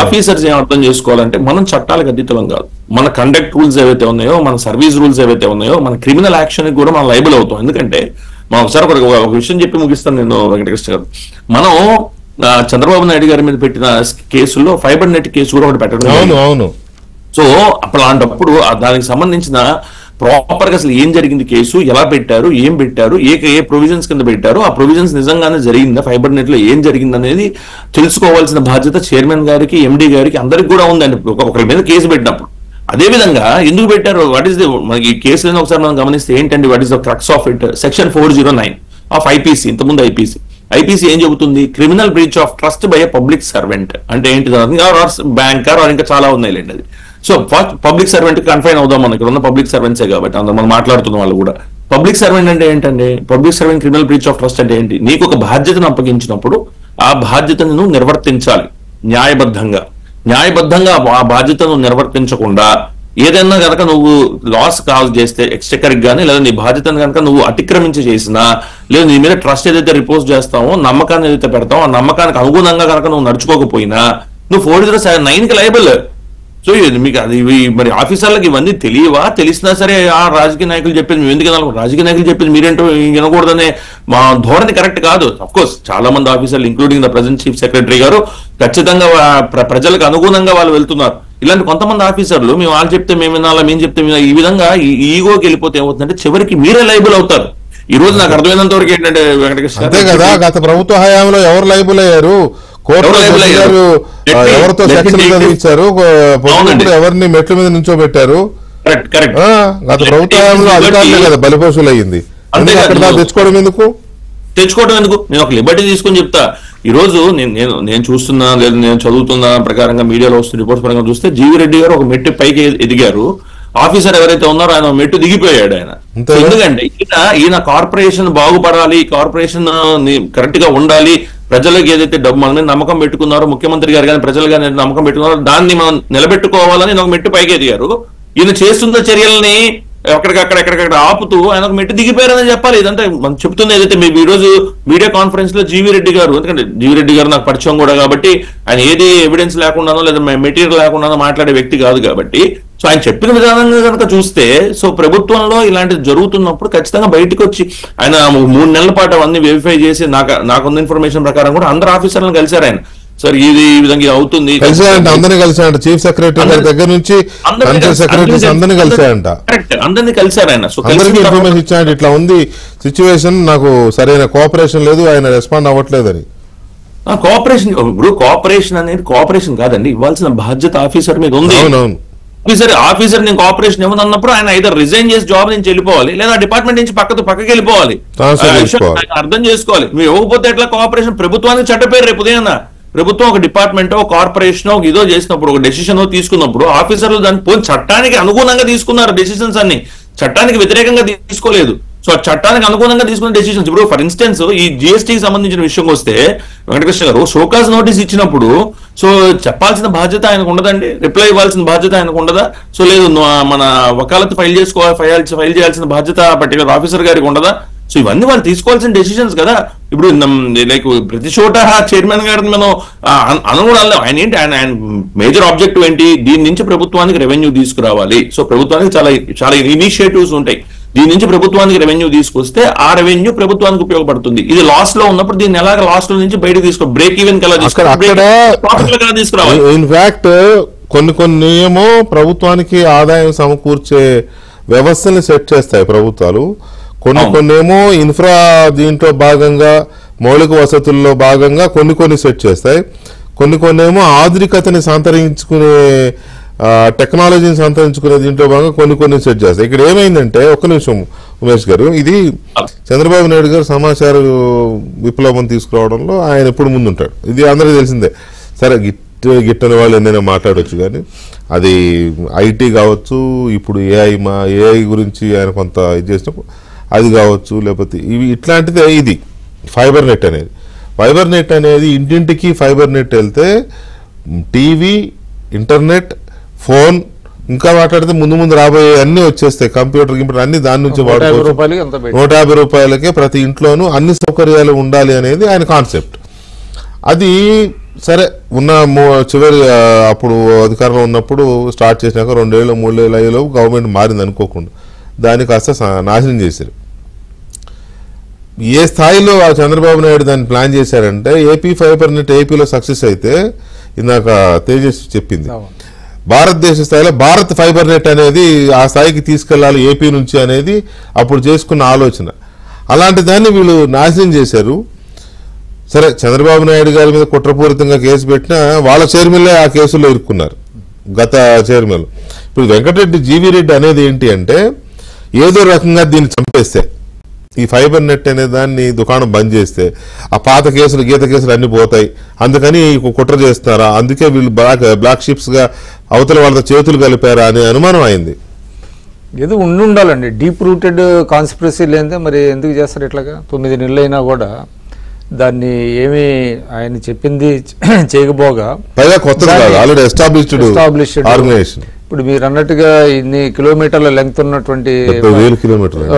ఆఫీసర్స్ ఏం అర్థం చేసుకోవాలంటే మనం చట్టాలకు అతీతం కాదు. మన కండక్ట్ రూల్స్ ఏవైతే ఉన్నాయో, మన సర్వీస్ రూల్స్ ఏవైతే ఉన్నాయో, మన క్రిమినల్ యాక్షన్ కూడా మనం లైబుల్ అవుతాం. ఎందుకంటే మనం ఒకసారి ఒక విషయం చెప్పి ముగిస్తాను నేను వెంకటకృష్ణ గారు. మనం చంద్రబాబు నాయుడు గారి మీద పెట్టిన కేసుల్లో ఫైబర్ నెట్ కేసు కూడా ఒకటి పెట్టడం. సో అలాంటప్పుడు దానికి సంబంధించిన ప్రాపర్ గా అసలు ఏం జరిగింది, కేసు ఎలా పెట్టారు, ఏం పెట్టారు, ఏ ప్రొవిజన్స్ కింద పెట్టారు, ఆ ప్రొవిజన్స్ నిజంగానే జరిగిందా, ఫైబర్ నెట్ లో ఏం జరిగింది అనేది తెలుసుకోవాల్సిన బాధ్యత చైర్మన్ గారికి, ఎండి గారికి అందరికి కూడా ఉందండి ఒకరి మీద కేసు పెట్టినప్పుడు. అదే విధంగా ఎందుకు పెట్టారు, వాట్ ఈస్ ది మనకి ఈ కేసులను ఒకసారి మనం గమనిస్తే ఏంటంటే what is the crux of it, section 409 of IPC, ఇంతకుముందు ఐపీసీ ఏం చెబుతుంది, criminal breach of trust by a public servant అంటే ఏంటి, బ్యాంకర్ ఇంకా చాలా ఉన్నాయి లేండి అది. So first public servant confine అవుదాం, మనం ఇక్కడ ఉన్న పబ్లిక్ సర్వెంట్సే కాబట్టి అందరూ మనం మాట్లాడుతున్న వాళ్ళు కూడా. పబ్లిక్ సర్వెంట్ అంటే ఏంటంటే, public servant criminal breach of trust అంటే ఏంటి, నీకు ఒక బాధ్యతను అప్పగించినప్పుడు ఆ బాధ్యతను నువ్వు నిర్వర్తించాలి న్యాయబద్ధంగా ఆ బాధ్యతను నిర్వర్తించకుండా ఏదైనా కనుక నువ్వు లాస్ కాల్ చేస్తే ఎక్స్చెకర్ గానీ లేదా నీ బాధ్యతను కనుక నువ్వు అతిక్రమించి చేసినా లేదా నీ మీద ట్రస్ట్ ఏదైతే రిపోజ్ చేస్తావో నమ్మకాన్ని ఏదైతే పెడతావో ఆ నమ్మకానికి అనుగుణంగా కనుక నువ్వు నడుచుకోకపోయినా నువ్వు 409 కి లయబుల్. సో మీకు అది మరి ఆఫీసర్లకు ఇవన్నీ తెలియవా? తెలిసినా సరే ఆ రాజకీయ నాయకులు చెప్పేది మేము ఎందుకు వినాలి, రాజకీయ నాయకులు చెప్పేది మీరేంటో వినకూడదనే మా ధోరణి కరెక్ట్ కాదు. అఫ్ కోర్స్ చాలా మంది ఆఫీసర్లు including the present chief secretary గారు ఖచ్చితంగా ప్రజలకు అనుగుణంగా వాళ్ళు వెళ్తున్నారు. ఇలాంటి కొంతమంది ఆఫీసర్లు మేము వాళ్ళు చెప్తే మేము వినాలా, మేము చెప్తే ఈ విధంగా ఈగోకి వెళ్ళిపోతే ఏమవుతుందంటే చివరికి మీరే లైబుల్ అవుతారు. ఈ రోజు నాకు అర్థమైనంత వరకు ఏంటంటే వెంకటకృష్ణ అంతే కదా, గత ప్రభుత్వ హయాంలో ఎవరు లైబుల్ అయ్యారు? ఎవరితో సెక్షన్ చదివించారు, ఎవరిని మెట్ల మీద నించోబెట్టారు? గత ప్రభుత్వ హయాంలో అధికారులే కదా బలిపశువులు అయ్యింది. తెచ్చుకోవడం ఎందుకు? నేను ఒక లిబర్టీ తీసుకొని చెప్తా. ఈ రోజు నేను చూస్తున్నా లేదా నేను చదువుతున్న ప్రకారంగా మీడియాలో వస్తున్న రిపోర్ట్స్ ప్రకారం చూస్తే జీవి రెడ్డి గారు ఒక మెట్టు పైకి ఎదిగారు, ఆఫీసర్ ఎవరైతే ఉన్నారో ఆయన మెట్టు దిగిపోయాడు ఆయన. ఎందుకంటే ఈయన కార్పొరేషన్ బాగుపడాలి, కార్పొరేషన్ కరెక్ట్ గా ఉండాలి, ప్రజలకు ఏదైతే డబ్బు మన మీద నమ్మకం పెట్టుకున్నారో ముఖ్యమంత్రి గారు కానీ ప్రజలు కానీ నమ్మకం పెట్టుకున్నారో దాన్ని మనం నిలబెట్టుకోవాలని ఒక మెట్టు పైకి ఎదిగారు. ఈయన చేస్తున్న చర్యల్ని ఎక్కడికక్కడ ఆపుతూ ఆయన ఒక మెట్టు దిగిపోయారని చెప్పాలి. ఇదంటే మనం చెప్తుంది ఏదైతే మేము ఈ రోజు మీడియా కాన్ఫరెన్స్ లో జీవి రెడ్డి గారు, ఎందుకంటే జీవి రెడ్డి గారు నాకు పరిచయం కూడా కాబట్టి ఆయన ఏది ఎవిడెన్స్ లేకుండానో లేదా మెటీరియల్ లేకుండానో మాట్లాడే వ్యక్తి కాదు కాబట్టి సో ఆయన చెప్పిన విధానంగా కనుక చూస్తే సో ప్రభుత్వంలో ఇలాంటిది జరుగుతున్నప్పుడు ఖచ్చితంగా బయటకు వచ్చి ఆయన 3 నెలల పాటు అవన్నీ వెరిఫై చేసి నాకున్న ఇన్ఫర్మేషన్ ప్రకారం కూడా అందరు ఆఫీసర్లను కలిశారు ఆయన. సార్ ఇది ఈ విధంగా అవుతుంది, అందరినీ కలిసాయంట, చీఫ్ సెక్రటరీ దగ్గర నుంచి సెక్రటరీస్ అందరినీ కలిసాయంట, అందరినీ కలిసారు ఆయన. సో అందరికీ ఇన్ఫర్మేషన్ ఇచ్చాయంట, ఇట్లా ఉంది సిచ్యువేషన్, నాకు సరైన కోఆపరేషన్ లేదు, ఆయన రెస్పాండ్ అవ్వట్లేదని. కోఆపరేషన్ ఇప్పుడు కోఆపరేషన్ అనేది కోఆపరేషన్ కాదండి, ఇవ్వాల్సిన బాధ్యత ఆఫీసర్ మీద ఉంది. ఆఫీసర్ నేను కోఆపరేషన్ ఇవ్వనన్నప్పుడు ఆయన ఐదర్ రిజైన్ చేసి జాబ్ నుంచి వెళ్ళిపోవాలి లేదా డిపార్ట్మెంట్ నుంచి పక్కకి వెళ్ళిపోవాలి. అర్థం చేసుకోవాలి. మీరు ఇవ్వకపోతే ఎట్లా కోఆపరేషన్? ప్రభుత్వానికి చట్టపేరు రేపు ఉదయం ప్రభుత్వం ఒక డిపార్ట్మెంట్ కార్పొరేషన్ ఇదో చేసినప్పుడు ఒక డెసిషన్ తీసుకున్నప్పుడు ఆఫీసర్లు దాన్ని చట్టానికి అనుగుణంగా తీసుకున్నారు డెసిషన్స్ అన్ని, చట్టానికి వ్యతిరేకంగా తీసుకోలేదు. సో చట్టానికి అనుగుణంగా తీసుకున్న డెసిషన్స్. ఇప్పుడు ఫర్ ఇన్స్టెన్స్ ఈ జిఎస్టీకి సంబంధించిన విషయం వస్తే వెంకటకృష్ణ గారు షోకాజ్ నోటీస్ ఇచ్చినప్పుడు సో చెప్పాల్సిన బాధ్యత ఆయనకు ఉండదండి, రిప్లై ఇవ్వాల్సిన బాధ్యత ఆయనకు ఉండదా? సో లేదు మన వకాలత్ ఫైల్ చేయాల్సిన బాధ్యత పర్టికులర్ ఆఫీసర్ గారికి ఉండదా? సో ఇవన్నీ వాళ్ళు తీసుకోవాల్సిన డెసిషన్స్ కదా. ఇప్పుడు లైక్ ప్రతి చోట చైర్మన్ గారిని మనం అనుగుణాలి. ఆయన ఏంటి, ఆయన మేజర్ ఆబ్జెక్టివ్ ఏంటి? దీని నుంచి ప్రభుత్వానికి రెవెన్యూ తీసుకురావాలి. సో ప్రభుత్వానికి చాలా ఇనిషియేటివ్స్ ఉంటాయి. దీని నుంచి ప్రభుత్వానికి రెవెన్యూ తీసుకొస్తే ఆ రెవెన్యూ ప్రభుత్వానికి ఉపయోగపడుతుంది. ఇది లాస్ లో ఉన్నప్పుడు దీన్ని ఎలాగ లాస్ లో నుంచి బయటకు బ్రేక్ ఈవెన్ కలా తీసుకురావాలి. ఇన్ఫాక్ట్ కొన్ని ఏమో ప్రభుత్వానికి ఆదాయం సమకూర్చే వ్యవస్థని సెట్ చేస్తాయి ప్రభుత్వాలు, కొన్ని ఏమో ఇన్ఫ్రా దీంట్లో భాగంగా మౌలిక వసతుల్లో భాగంగా కొన్ని సెట్ చేస్తాయి, కొన్ని ఏమో ఆధునికతని సంతరించుకునే టెక్నాలజీని సంతరించుకునే దీంట్లో భాగంగా కొన్ని సెట్ చేస్తాయి. ఇక్కడ ఏమైందంటే ఒక్క నిమిషం ఉమేష్ గారు, ఇది చంద్రబాబు నాయుడు గారు సమాచార విప్లవం తీసుకురావడంలో ఆయన ఎప్పుడు ముందుంటాడు, ఇది అందరికీ తెలిసిందే. సరే గిట్టని వాళ్ళు ఎన్నైనా మాట్లాడవచ్చు, కానీ అది ఐటీ కావచ్చు, ఇప్పుడు ఏఐ గురించి ఆయన కొంత ఇది చేసినప్పుడు అది కావచ్చు, లేకపోతే ఇవి ఇట్లాంటిదే. ఇది ఫైబర్ నెట్ అనేది ఇంటింటికి ఫైబర్ నెట్ వెళ్తే టీవీ, ఇంటర్నెట్, ఫోన్, ఇంకా మాట్లాడితే ముందు రాబోయే అన్ని వచ్చేస్తాయి, కంప్యూటర్ అన్ని దాని నుంచి వాడుకోవచ్చు. 150 రూపాయలకే ప్రతి ఇంట్లోనూ అన్ని సౌకర్యాలు ఉండాలి అనేది ఆయన కాన్సెప్ట్. అది సరే ఉన్న చివరి అప్పుడు అధికారంలో ఉన్నప్పుడు స్టార్ట్ చేసినాక 2 ఏళ్ళు 3 ఏళ్ళు అయ్యేలో గవర్నమెంట్ మారింది అనుకోకుండా దాన్ని కాస్త నాశనం చేశారు. ఏ స్థాయిలో చంద్రబాబు నాయుడు దాన్ని ప్లాన్ చేశారంటే ఏపీ ఫైబర్ నెట్ ఏపీలో సక్సెస్ అయితే ఇందాక తేజస్ చెప్పింది, భారతదేశ స్థాయిలో భారత్ ఫైబర్ నెట్ అనేది ఆ స్థాయికి తీసుకెళ్లాలి ఏపీ నుంచి అనేది అప్పుడు చేసుకున్న ఆలోచన. అలాంటి దాన్ని వీళ్ళు నాశనం చేశారు. సరే చంద్రబాబు నాయుడు గారి మీద కుట్రపూరితంగా కేసు పెట్టినా వాళ్ళ చైర్మన్లే ఆ కేసులో ఇరుక్కున్నారు, గత చైర్మన్. ఇప్పుడు వెంకటరెడ్డి జీవి రెడ్డి అనేది ఏంటి అంటే ఏదో రకంగా దీన్ని చంపేస్తే, ఈ ఫైబర్ నెట్ అనే దాన్ని దుకాణం బంద్ చేస్తే ఆ పాత కేసులు గీత కేసులు అన్ని పోతాయి, అందుకని కుట్ర చేస్తున్నారా, అందుకే వీళ్ళు బ్లాక్ షిప్స్ గా అవతల వాళ్ళతో చేతులు కలిపారా అనే అనుమానం అయింది. ఏదో ఉండాలండి, డీప్ రూటెడ్ కాన్స్పిరసీ లేదే మరి ఎందుకు చేస్తారు ఇట్లాగా? 9 నెలలు అయినా కూడా దాన్ని ఏమీ ఆయన చెప్పింది చేయకపోగా పైగా కొత్తది కాదు, ఆల్రెడీ ఎస్టాబ్లిష్డ్ ఆర్గనైజేషన్. ఇప్పుడు మీరు అన్నట్టుగా ఇన్ని కిలోమీటర్ల లెంగ్త్ ఉన్నటువంటి 70,000 కిలోమీటర్లు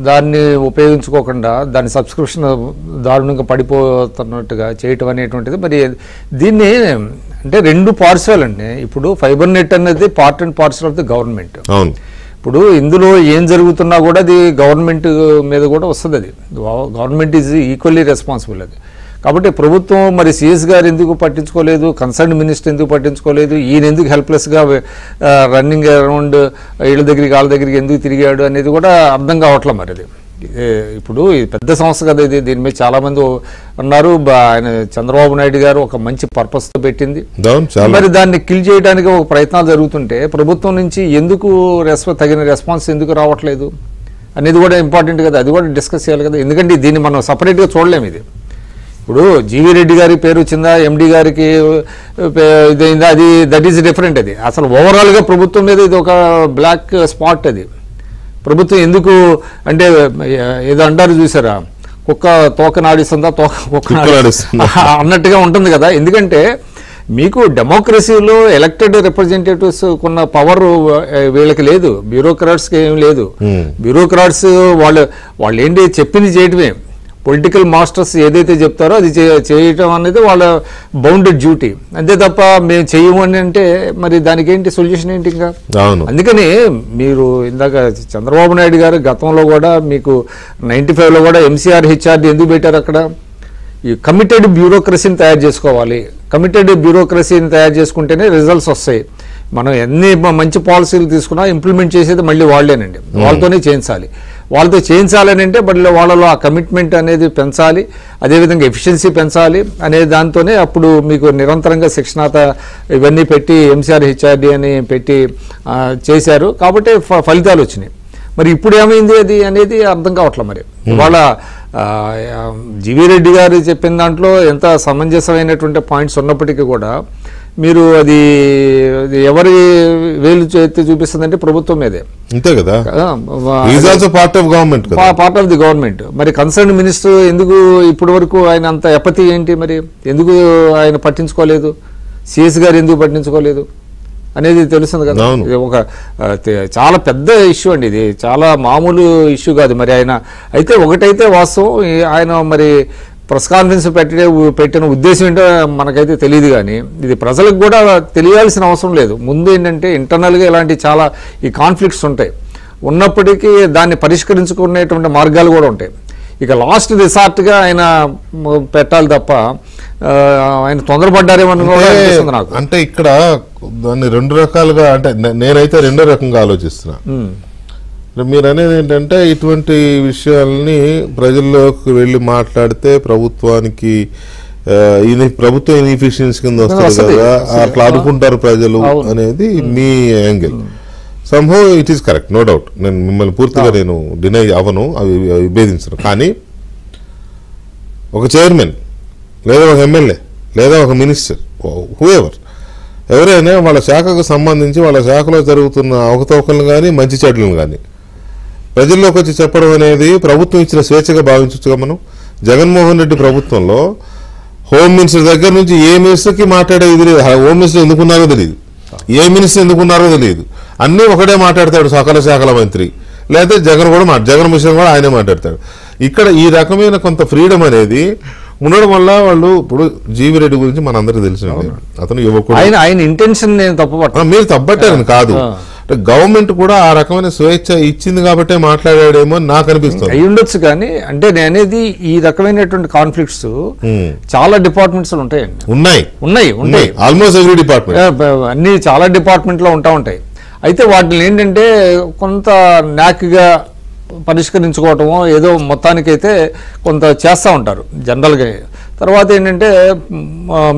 దాన్ని ఉపయోగించుకోకుండా దాని సబ్స్క్రిప్షన్ దారుణంగా పడిపోతున్నట్టుగా చేయటం అనేటువంటిది. మరి దీన్ని అంటే రెండు పార్సల్ అండి. ఇప్పుడు ఫైబర్ నెట్ అనేది part and parcel of the government. అవును. ఇప్పుడు ఇందులో ఏం జరుగుతున్నా కూడా అది గవర్నమెంట్ మీద కూడా వస్తుంది. అది గవర్నమెంట్ ఈజ్ ఈక్వల్లీ రెస్పాన్సిబుల్. అది కాబట్టి ప్రభుత్వం మరి సిఎస్ గారు ఎందుకు పట్టించుకోలేదు, కన్సర్న్ మినిస్టర్ ఎందుకు పట్టించుకోలేదు, ఈయన ఎందుకు హెల్ప్లెస్గా రన్నింగ్ అరౌండ్ వీళ్ళ దగ్గరికి వాళ్ళ దగ్గరికి ఎందుకు తిరిగాడు అనేది కూడా అర్థం కావట్లేదు. మరి అది ఇప్పుడు పెద్ద సమస్య కదా ఇది. దీని మీద చాలామంది అన్నారు. ఆయన చంద్రబాబు నాయుడు గారు ఒక మంచి పర్పస్తో పెట్టింది, మరి దాన్ని కిల్ చేయడానికి ఒక ప్రయత్నాలు జరుగుతుంటే ప్రభుత్వం నుంచి ఎందుకు తగిన రెస్పాన్స్ ఎందుకు రావట్లేదు అనేది కూడా ఇంపార్టెంట్ కదా. అది కూడా డిస్కస్ చేయాలి కదా. ఎందుకంటే దీన్ని మనం సపరేట్గా చూడలేము. ఇది ఇప్పుడు జీవీ రెడ్డి గారి పేరు వచ్చిందా, ఎండి గారికి ఇదైందా, అది దట్ ఈస్ డిఫరెంట్. అది అసలు ఓవరాల్గా ప్రభుత్వం మీద ఇది ఒక బ్లాక్ స్పాట్. అది ప్రభుత్వం ఎందుకు అంటే ఏదో అంటారు చూసారా, కుక్క తోక నాడిస్తుందా కుక్క అన్నట్టుగా ఉంటుంది కదా. ఎందుకంటే మీకు డెమోక్రసీలో ఎలక్టెడ్ రిప్రజెంటేటివ్స్ కొన్న పవర్ వీళ్ళకి లేదు, బ్యూరోక్రాట్స్కి ఏం లేదు. బ్యూరోక్రాట్స్ వాళ్ళు ఏంటి చెప్పింది చేయటమే. పొలిటికల్ మాస్టర్స్ ఏదైతే చెప్తారో అది చేయటం అనేది వాళ్ళ బౌండెడ్ డ్యూటీ, అంతే తప్ప మేము చేయము అని అంటే మరి దానికి ఏంటి సొల్యూషన్ ఏంటి ఇంకా. అందుకని మీరు ఇందాక చంద్రబాబు నాయుడు గారు గతంలో కూడా మీకు 95లో కూడా ఎంసీఆర్ హెచ్ఆర్డి ఎందుకు పెట్టారు అక్కడ, ఈ కమిటెడ్ బ్యూరోక్రసీని తయారు చేసుకోవాలి. కమిటెడ్ బ్యూరోక్రసీని తయారు చేసుకుంటేనే రిజల్ట్స్ వస్తాయి. మనం ఎన్ని మంచి పాలసీలు తీసుకున్నా ఇంప్లిమెంట్ చేసేది మళ్ళీ వాళ్ళేనండి, వాళ్ళతోనే చేయించాలి. వాళ్ళతో చేయించాలని అంటే మళ్ళీ వాళ్ళలో ఆ కమిట్మెంట్ అనేది పెంచాలి, అదేవిధంగా ఎఫిషియన్సీ పెంచాలి అనే దాంతోనే అప్పుడు మీకు నిరంతరంగా శిక్షణాత ఇవన్నీ పెట్టి ఎంసీఆర్ హెచ్ఆర్డి అని పెట్టి చేశారు కాబట్టి ఫలితాలు వచ్చినాయి. మరి ఇప్పుడు ఏమైంది అది అనేది అర్థం కావట్లేదు. మరి వాళ్ళ జీవీ రెడ్డి గారు చెప్పిన దాంట్లో ఎంత సమంజసమైనటువంటి పాయింట్స్ ఉన్నప్పటికీ కూడా మీరు అది ఎవరి వేలు ఎత్తి చూపిస్తుందంటే ప్రభుత్వం మీదే, అంతే కదా. Part of the government. మరి కన్సర్న్ మినిస్టర్ ఎందుకు ఇప్పటి వరకు ఆయన అంత ఎపతి ఏంటి, మరి ఎందుకు ఆయన పట్టించుకోలేదు, సిఎస్ గారు ఎందుకు పట్టించుకోలేదు అనేది తెలుస్తుంది కదా. ఇది ఒక చాలా పెద్ద ఇష్యూ అండి, ఇది చాలా మామూలు ఇష్యూ కాదు. మరి ఆయన అయితే ఒకటైతే వాస్తవం, ఆయన మరి ప్రెస్ కాన్ఫరెన్స్ పెట్టిన ఉద్దేశం ఏంటో మనకైతే తెలియదు, కానీ ఇది ప్రజలకు కూడా తెలియాల్సిన అవసరం లేదు. ముందు ఏంటంటే ఇంటర్నల్గా ఇలాంటి చాలా ఈ కాన్ఫ్లిక్ట్స్ ఉంటాయి, ఉన్నప్పటికీ దాన్ని పరిష్కరించుకునేటువంటి మార్గాలు కూడా ఉంటాయి. ఇక లాస్ట్ రిసార్ట్గా ఆయన పెట్టాలి తప్ప ఆయన తొందరపడ్డారేమని కూడా అనిపిస్తుంది నాకు. అంటే ఇక్కడ దాన్ని రెండు రకాలుగా, అంటే నేనైతే రెండో రకంగా ఆలోచిస్తున్నా. మీరు అనేది ఏంటంటే ఇటువంటి విషయాలని ప్రజల్లోకి వెళ్ళి మాట్లాడితే ప్రభుత్వానికి ప్రభుత్వం ఇన్ఎఫిషియన్సీ కింద వస్తుంది కదా, అట్లా అనుకుంటారు ప్రజలు అనేది మీ angle. Somehow it is correct, no doubt. నేను మిమ్మల్ని పూర్తిగా నేను డినై అవను, అవి విభేదించను. కానీ ఒక చైర్మన్ లేదా ఒక ఎమ్మెల్యే లేదా ఒక మినిస్టర్ ఎవరైనా వాళ్ళ శాఖకు సంబంధించి వాళ్ళ శాఖలో జరుగుతున్న అవకతవకలను కానీ మంచి చెడులను కానీ ప్రజల్లోకి వచ్చి చెప్పడం అనేది ప్రభుత్వం ఇచ్చిన స్వేచ్ఛగా భావించవచ్చుగా. మనం జగన్మోహన్ రెడ్డి ప్రభుత్వంలో హోమ్ మినిస్టర్ దగ్గర నుంచి ఏ మినిస్టర్కి మాట్లాడేది తెలియదు, హోమ్ మినిస్టర్ ఎందుకున్నారో తెలియదు, ఏ మినిస్టర్ ఎందుకున్నారో తెలియదు, అన్నీ ఒకటే మాట్లాడతాడు సకల శాఖల మంత్రి, లేకపోతే జగన్ మిషన్ కూడా ఆయనే మాట్లాడతాడు. ఇక్కడ ఈ రకమైన కొంత ఫ్రీడమ్ అనేది ఉండడం వల్ల వాళ్ళు ఇప్పుడు జీవీ రెడ్డి గురించి మనందరికీ తెలిసింది, అతను యువకుడు, ఆయన ఇంటెన్షన్ నేను మీరు తప్పట్టారని కాదు, గవర్నమెంట్ కూడా ఆ రకమైన స్వేచ్ఛ ఇచ్చింది కాబట్టి మాట్లాడాడేమో అని నాకు అనిపిస్తుంది. అయి ఉండొచ్చు, కానీ అంటే నేను అనేది ఈ రకమైనటువంటి కాన్ఫ్లిక్ట్స్ చాలా డిపార్ట్మెంట్స్ ఉంటాయండి, ఉన్నాయి ఆల్మోస్ట్ ఎవ్రీ డిపార్ట్మెంట్, అన్ని చాలా డిపార్ట్మెంట్ లో ఉంటాయి. అయితే వాటిని ఏంటంటే కొంత న్యాక్గా పరిష్కరించుకోవటమో ఏదో మొత్తానికైతే కొంత చేస్తూ ఉంటారు జనరల్గా. తర్వాత ఏంటంటే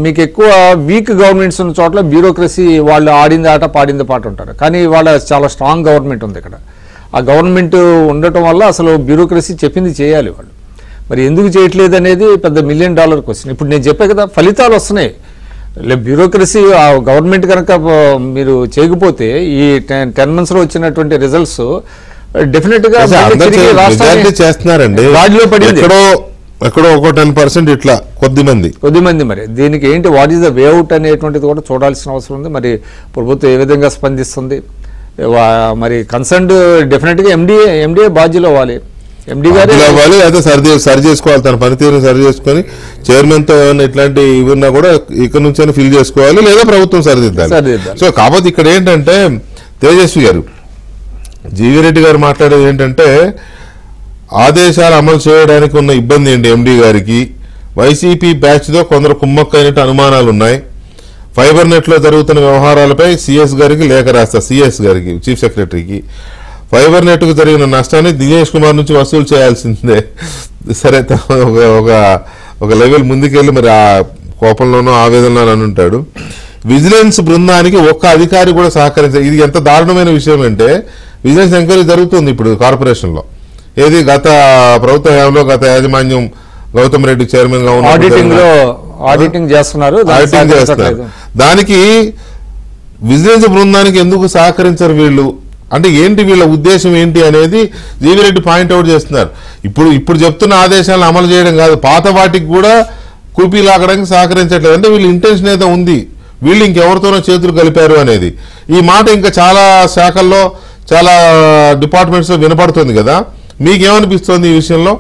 మీకు ఎక్కువ వీక్ గవర్నమెంట్స్ ఉన్న చోట్ల బ్యూరోక్రసీ వాళ్ళు ఆడింది ఆట పాడింది పాట ఉంటారు, కానీ వాళ్ళ చాలా స్ట్రాంగ్ గవర్నమెంట్ ఉంది ఇక్కడ. ఆ గవర్నమెంట్ ఉండటం వల్ల అసలు బ్యూరోక్రసీ చెప్పింది చేయాలి వాళ్ళు. మరి ఎందుకు చేయట్లేదు అనేది పెద్ద $1 మిలియన్ క్వశ్చన్. ఇప్పుడు నేను చెప్పే కదా ఫలితాలు వస్తున్నాయి. బ్యూరోక్రసీ ఆ గవర్నమెంట్ కనుక మీరు చేయకపోతే ఈ 10 months లో వచ్చినటువంటి రిజల్ట్స్ డెఫినెట్ గా చేస్తున్నారండి. ఎక్కడో ఒక 10% ఇట్లా కొద్దిమంది మరి దీనికి ఏంటి what is the way out అనేటువంటిది కూడా చూడాల్సిన అవసరం ఉంది. మరి ప్రభుత్వం ఏ విధంగా స్పందిస్తుంది, మరి కన్సర్న్ డెఫినెట్గా ఎండిఏ బాధ్యులు అవ్వాలి. ఎండి గారు అవ్వాలి, అయితే సరి చేసుకోవాలి, తన పనితీరుని సరి చేసుకొని చైర్మన్తో ఏమైనా ఇట్లాంటి ఇవన్నా కూడా ఇక్కడ నుంచి ఫిల్ చేసుకోవాలి, లేదా ప్రభుత్వం సరిదిద్దాలి. సో కాబట్టి ఇక్కడ ఏంటంటే తేజస్వి గారు, జీవీ రెడ్డి గారు మాట్లాడేది ఏంటంటే ఆదేశాలు అమలు చేయడానికి ఉన్న ఇబ్బంది ఏంటి ఎండి గారికి, వైసీపీ బ్యాచ్తో కొందరు కుమ్మక్కైనట్టు అనుమానాలు ఉన్నాయి, ఫైబర్ నెట్లో జరుగుతున్న వ్యవహారాలపై సిఎస్ గారికి లేఖ రాస్తారు, సిఎస్ గారికి చీఫ్ సెక్రటరీకి, ఫైబర్ నెట్కు జరిగిన నష్టాన్ని దినేష్ కుమార్ నుంచి వసూలు చేయాల్సిందే. సరే ఒక లెవెల్ ముందుకెళ్ళి మరి ఆ కోపంలోనో ఆవేదనలో అని ఉంటాడు. విజిలెన్స్ బృందానికి ఒక్క అధికారి కూడా సహకరించారు. ఇది ఎంత దారుణమైన విషయం అంటే విజిలెన్స్ ఎంక్వైరీ జరుగుతుంది ఇప్పుడు కార్పొరేషన్లో. ఏది గత ప్రభుత్వ హయాంలో గత యాజమాన్యం గౌతమ్ రెడ్డి చైర్మన్ గా ఆడిటింగ్ చేస్తున్నారు. దానికి విజిలెన్స్ బృందానికి ఎందుకు సహకరించారు వీళ్ళు అంటే ఏంటి, వీళ్ళ ఉద్దేశం ఏంటి అనేది జీవీ రెడ్డి పాయింట్అవుట్ చేస్తున్నారు. ఇప్పుడు చెప్తున్న ఆదేశాలను అమలు చేయడం కాదు, పాత వాటికి కూడా కూపీ లాగడానికి సహకరించట్లేదు. అంటే వీళ్ళ ఇంటెన్షన్ ఏదో ఉంది, వీళ్ళు ఇంకెవరితోనో చేతులు కలిపారు అనేది. ఈ మాట ఇంకా చాలా శాఖల్లో చాలా డిపార్ట్మెంట్స్ లో వినపడుతుంది కదా, మీకేమనిపిస్తుంది ఈ విషయంలో?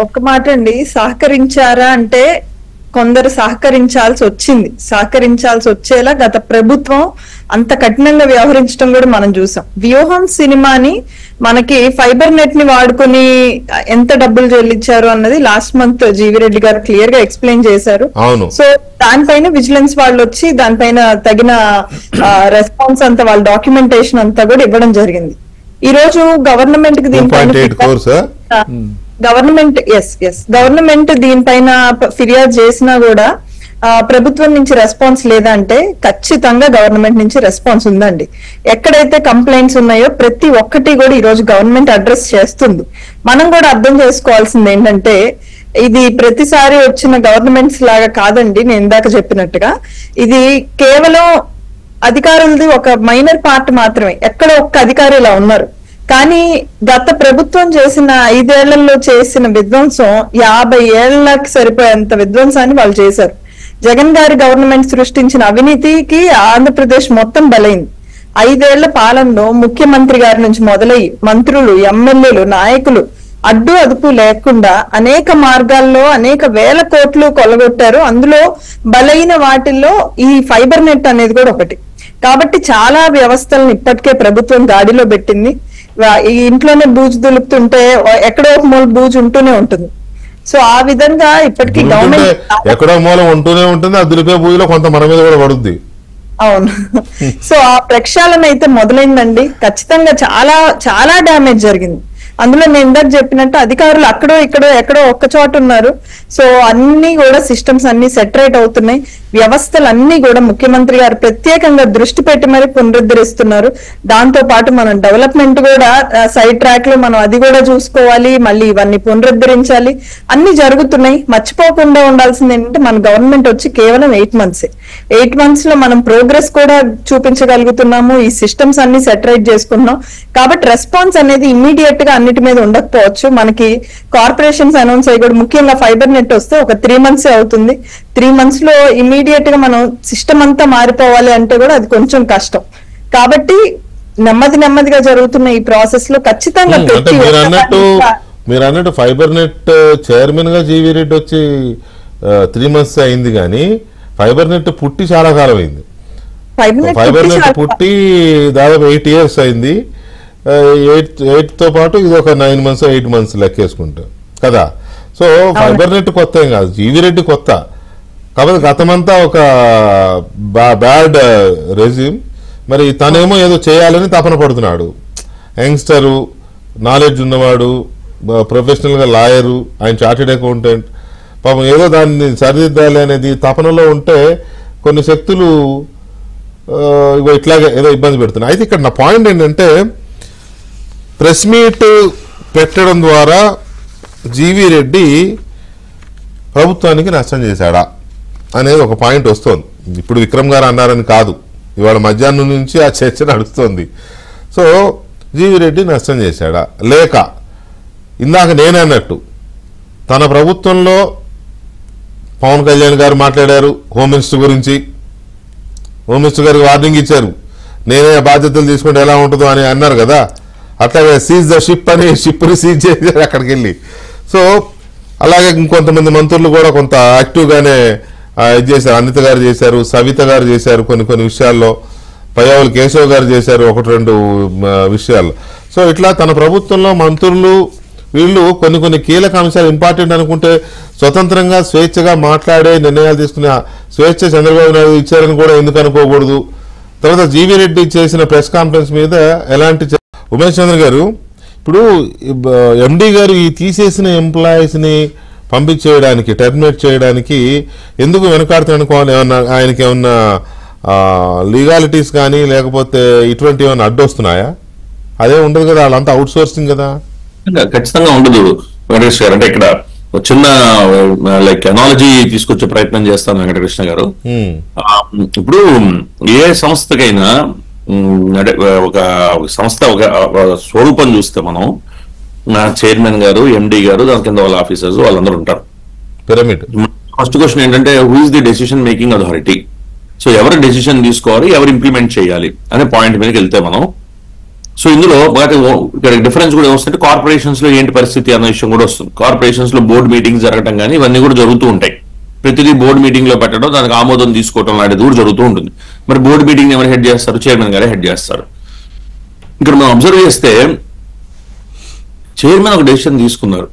ఒక్క మాట అండి, సహకరించారా అంటే కొందరు సహకరించాల్సి వచ్చేలా గత ప్రభుత్వం అంత కఠినంగా వ్యవహరించడం కూడా మనం చూసాం. వ్యూహం సినిమాని మనకి ఫైబర్ నెట్ ని వాడుకుని ఎంత డబ్బులు చెల్లించారు అన్నది లాస్ట్ మంత్ జీవీ రెడ్డి గారు క్లియర్ గా ఎక్స్ప్లెయిన్ చేశారు. సో దానిపైన విజిలెన్స్ వాళ్ళు వచ్చి దానిపైన తగిన రెస్పాన్స్ అంతా వాళ్ళ డాక్యుమెంటేషన్ అంతా కూడా ఇవ్వడం జరిగింది. ఈ రోజు గవర్నమెంట్ కి గవర్నమెంట్ దీనిపైన ఫిర్యాదు చేసినా కూడా ప్రభుత్వం నుంచి రెస్పాన్స్ లేదంటే ఖచ్చితంగా గవర్నమెంట్ నుంచి రెస్పాన్స్ ఉందండి. ఎక్కడైతే కంప్లైంట్స్ ఉన్నాయో ప్రతి ఒక్కటి కూడా ఈ రోజు గవర్నమెంట్ అడ్రస్ చేస్తుంది. మనం కూడా అర్థం చేసుకోవాల్సింది ఏంటంటే ఇది ప్రతిసారి వచ్చిన గవర్నమెంట్స్ లాగా కాదండి. నేను ఇందాక చెప్పినట్టుగా ఇది కేవలం అధికారులది ఒక మైనర్ పార్ట్ మాత్రమే. ఎక్కడ ఒక్క అధికారి ఇలా ఉన్నారు, కానీ గత ప్రభుత్వం చేసిన 5 ఏళ్లలో చేసిన విధ్వంసం 50 ఏళ్లకి సరిపోయేంత విధ్వంసాన్ని వాళ్ళు చేశారు. జగన్ గారి గవర్నమెంట్ సృష్టించిన అవినీతికి ఆంధ్రప్రదేశ్ మొత్తం బలైంది. 5 ఏళ్ల పాలనలో ముఖ్యమంత్రి గారి నుంచి మొదలయ్యి మంత్రులు, ఎమ్మెల్యేలు, నాయకులు అడ్డు అదుపు లేకుండా అనేక మార్గాల్లో అనేక వేల కోట్లు కొల్లగొట్టారు. అందులో బలైన వాటిల్లో ఈ ఫైబర్ నెట్ అనేది కూడా ఒకటి. కాబట్టి చాలా వ్యవస్థలను ఇప్పటికే ప్రభుత్వం గాడిలో పెట్టింది. ఈ ఇంట్లోనే బూజు దులుపుతుంటే ఎక్కడో ఒక మూల బూజు ఉంటూనే ఉంటుంది. సో ఆ విధంగా ఇప్పటికీ గవర్నమెంట్ ఎక్కడో మూల ఉంటూనే ఉంటుంది, ఆ దులిపే బూజులో కొంత మన మీద కూడా పడుద్ది. అవును. సో ఆ ప్రక్షాళన అయితే మొదలైందండి. ఖచ్చితంగా చాలా చాలా డ్యామేజ్ జరిగింది. అందులో నేను ఇందాక చెప్పినట్టు అధికారులు అక్కడో ఇక్కడో ఎక్కడో ఒక్క చోట ఉన్నారు. సో అన్ని కూడా సిస్టమ్స్ అన్ని సెటరేట్ అవుతున్నాయి. వ్యవస్థలు అన్ని కూడా ముఖ్యమంత్రి గారు ప్రత్యేకంగా దృష్టి పెట్టి మరి పునరుద్ధరిస్తున్నారు. దాంతో పాటు మనం డెవలప్మెంట్ కూడా సైడ్ ట్రాక్ లో మనం అది కూడా చూసుకోవాలి, మళ్ళీ ఇవన్నీ పునరుద్ధరించాలి. అన్ని జరుగుతున్నాయి. మర్చిపోకుండా ఉండాల్సింది ఏంటంటే మన గవర్నమెంట్ వచ్చి కేవలం 8 మంత్స్. 8 మంత్స్ లో మనం ప్రోగ్రెస్ కూడా చూపించగలుగుతున్నాము. ఈ సిస్టమ్స్ అన్ని సెటరేట్ చేసుకుంటున్నాం. కాబట్టి రెస్పాన్స్ అనేది ఇమ్మీడియట్ గా అన్నిటి మీద ఉండకపోవచ్చు. మనకి కార్పొరేషన్స్ అనౌన్స్ అయ్యి కూడా ముఖ్యంగా ఫైబర్ నెట్ వస్తే ఒక 3 మంత్స్ అవుతుంది. 3 మంత్స్ లో ఇమీడియట్ గా మనం సిస్టమ్ అంతా మారిపోవాలి అంటే కూడా అది కొంచెం కష్టం. కాబట్టి నెమ్మదిగా జరుగుతున్న ఈ ప్రాసెస్ లో ఖచ్చితంగా మీరు అన్నట్టు ఫైబర్ నెట్ చైర్మన్ గా జీవీ రెడ్డి వచ్చి 3 మంత్స్ అయింది, కానీ ఫైబర్ నెట్ పుట్టి చాలా కాలం అయింది. ఫైబర్ నెట్ పుట్టి దాదాపు 8 years అయింది. 8 తో పాటు ఇది ఒక 9 months 8 months లెక్కేసుకుంటాం కదా. సో ఫైబర్ నెట్ కొత్త ఏం కాదు, జీవీ రెడ్డి కొత్త. కాబట్టి గతమంతా ఒక బ్యాడ్ రెజ్యూమ్. మరి తనేమో ఏదో చేయాలని తపన పడుతున్నాడు. యంగ్స్టరు, నాలెడ్జ్ ఉన్నవాడు, ప్రొఫెషనల్గా లాయరు, ఆయన చార్టెడ్ అకౌంటెంట్. పాపం ఏదో దాన్ని సరిదిద్దాలి అనేది తపనలో ఉంటే కొన్ని శక్తులు ఇట్లాగే ఏదో ఇబ్బంది పెడుతున్నాయి. అయితే ఇక్కడ నా పాయింట్ ఏంటంటే ప్రెస్ మీట్ పెట్టడం ద్వారా జీవీ రెడ్డి ప్రభుత్వానికి నష్టం చేశాడా అనేది ఒక పాయింట్ వస్తుంది. ఇప్పుడు విక్రమ్ గారు అన్నారని కాదు, ఇవాళ మధ్యాహ్నం నుంచి ఆ చర్చ నడుస్తుంది. సో జీవీ రెడ్డి నష్టం చేశాడా, లేక ఇందాక నేనన్నట్టు తన ప్రభుత్వంలో పవన్ కళ్యాణ్ గారు మాట్లాడారు హోమ్ మినిస్టర్ గురించి. హోమ్ మినిస్టర్ గారికి వార్నింగ్ ఇచ్చారు, నేనే బాధ్యతలు తీసుకుంటే ఎలా ఉంటుందో అని అన్నారు కదా. అట్లాగే సీజ్ ద షిప్ అని షిప్ని సీజ్ చేశారు అక్కడికి వెళ్ళి. సో అలాగే ఇంకొంతమంది మంత్రులు కూడా కొంత యాక్టివ్గానే ఇది చేశారు. అనిత గారు చేశారు, సవిత గారు చేశారు కొన్ని విషయాల్లో, పయ్యావులు కేశవ్ గారు చేశారు 1-2 విషయాల్లో. సో ఇట్లా తన ప్రభుత్వంలో మంత్రులు వీళ్ళు కొన్ని కీలక అంశాలు ఇంపార్టెంట్ అనుకుంటే స్వతంత్రంగా స్వేచ్ఛగా మాట్లాడే నిర్ణయాలు తీసుకునే స్వేచ్ఛ చంద్రబాబు నాయుడు ఇచ్చారని కూడా ఎందుకు అనుకోకూడదు. తర్వాత జీవీ రెడ్డి చేసిన ప్రెస్ కాన్ఫరెన్స్ మీద ఎలాంటి ఉమేష్ చంద్ర గారు, ఇప్పుడు ఎండి గారు ఈ తీసేసిన ఎంప్లాయీస్ని పంపించేయడానికి టర్మినేట్ చేయడానికి ఎందుకు వెనకాడుతాడనుకోవాలి? ఏమన్నా ఆయనకి ఏమన్నా లీగాలిటీస్ కానీ లేకపోతే ఇటువంటి ఏమైనా అడ్డొస్తున్నాయా? అదే ఉండదు కదా, వాళ్ళంతా అవుట్ సోర్సింగ్ కదా. ఖచ్చితంగా ఉండదు వెంకటేష్ గారు. అంటే ఇక్కడ చిన్న లైక్ అనాలజీ తీసుకొచ్చే ప్రయత్నం చేస్తాను వెంకటకృష్ణ గారు. ఇప్పుడు ఏ సంస్థకైనా అంటే ఒక సంస్థ ఒక స్వరూపం చూస్తే మనం చైర్మన్ గారు, ఎండి గారు, దాని కింద వాళ్ళ ఆఫీసర్స్ వాళ్ళందరూ ఉంటారు. పిరమిడ్. ఫస్ట్ క్వశ్చన్ ఏంటంటే who is the decision making authority? So ఎవరు డెసిషన్ తీసుకోవాలి, ఎవరు ఇంప్లిమెంట్ చేయాలి అనే పాయింట్ మీదకి వెళ్తే మనం, సో ఇందులో ఇక్కడ డిఫరెన్స్ కూడా ఏమొస్తుంటే కార్పొరేషన్స్ లో ఏంటి పరిస్థితి అన్న విషయం కూడా వస్తుంది. కార్పొరేషన్స్ లో బోర్డు మీటింగ్ జరగడం కానీ ఇవన్నీ కూడా జరుగుతూ ఉంటాయి. ప్రతిదీ బోర్డు మీటింగ్ లో పెట్టడం, దానికి ఆమోదం తీసుకోవడం లాంటిది కూడా జరుగుతూ ఉంటుంది. మరి బోర్డు మీటింగ్ ఎవరు హెడ్ చేస్తారు? చైర్మన్ గారే హెడ్ చేస్తారు. ఇక్కడ మనం అబ్జర్వ్ చేస్తే చైర్మన్ ఒక డెసిషన్ తీసుకున్నారు,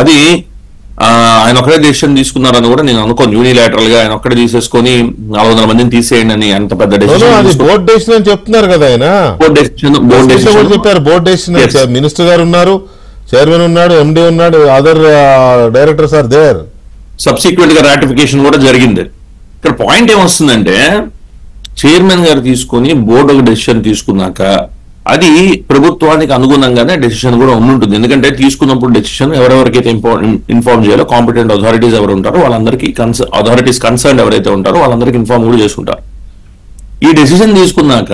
అది ఆయన ఒకటే డెసిషన్ తీసుకున్నారని కూడా నేను అనుకోను. యూనిలాటరల్ గా ఆయన ఒక్కడే తీసేసుకొని 400 మందిని తీసేయండి అని అంత పెద్ద డెసిషన్ బోర్డు డెసిషన్ అని చెప్తున్నారు కదా ఆయన. బోర్డు డెసిషన్ చెప్పారు. బోర్డు డెసిషన్ మినిస్టర్ గారు ఉన్నారు, చైర్మన్ ఉన్నాడు, ఎండి ఉన్నాడు, other directors are there. Subsequent గా రాటిఫికేషన్ కూడా జరిగింది. ఇక్కడ పాయింట్ ఏమొస్తుందంటే చైర్మన్ గారు తీసుకొని బోర్డు ఒక డెసిషన్ తీసుకున్నాక అది ప్రభుత్వానికి అనుగుణంగానే డెసిషన్ కూడా ఉంటుంది. ఎందుకంటే తీసుకున్నప్పుడు డెసిషన్ ఎవరెవరికైతే ఇన్ఫార్మ్ చేయాలో కాంపిటెంట్ అథారిటీస్ ఎవరు ఉంటారో వాళ్ళందరికీ అథారిటీస్ కన్సర్న్ ఎవరైతే ఉంటారో వాళ్ళందరికీ ఇన్ఫార్మ్ కూడా చేసుకుంటారు. ఈ డెసిషన్ తీసుకున్నాక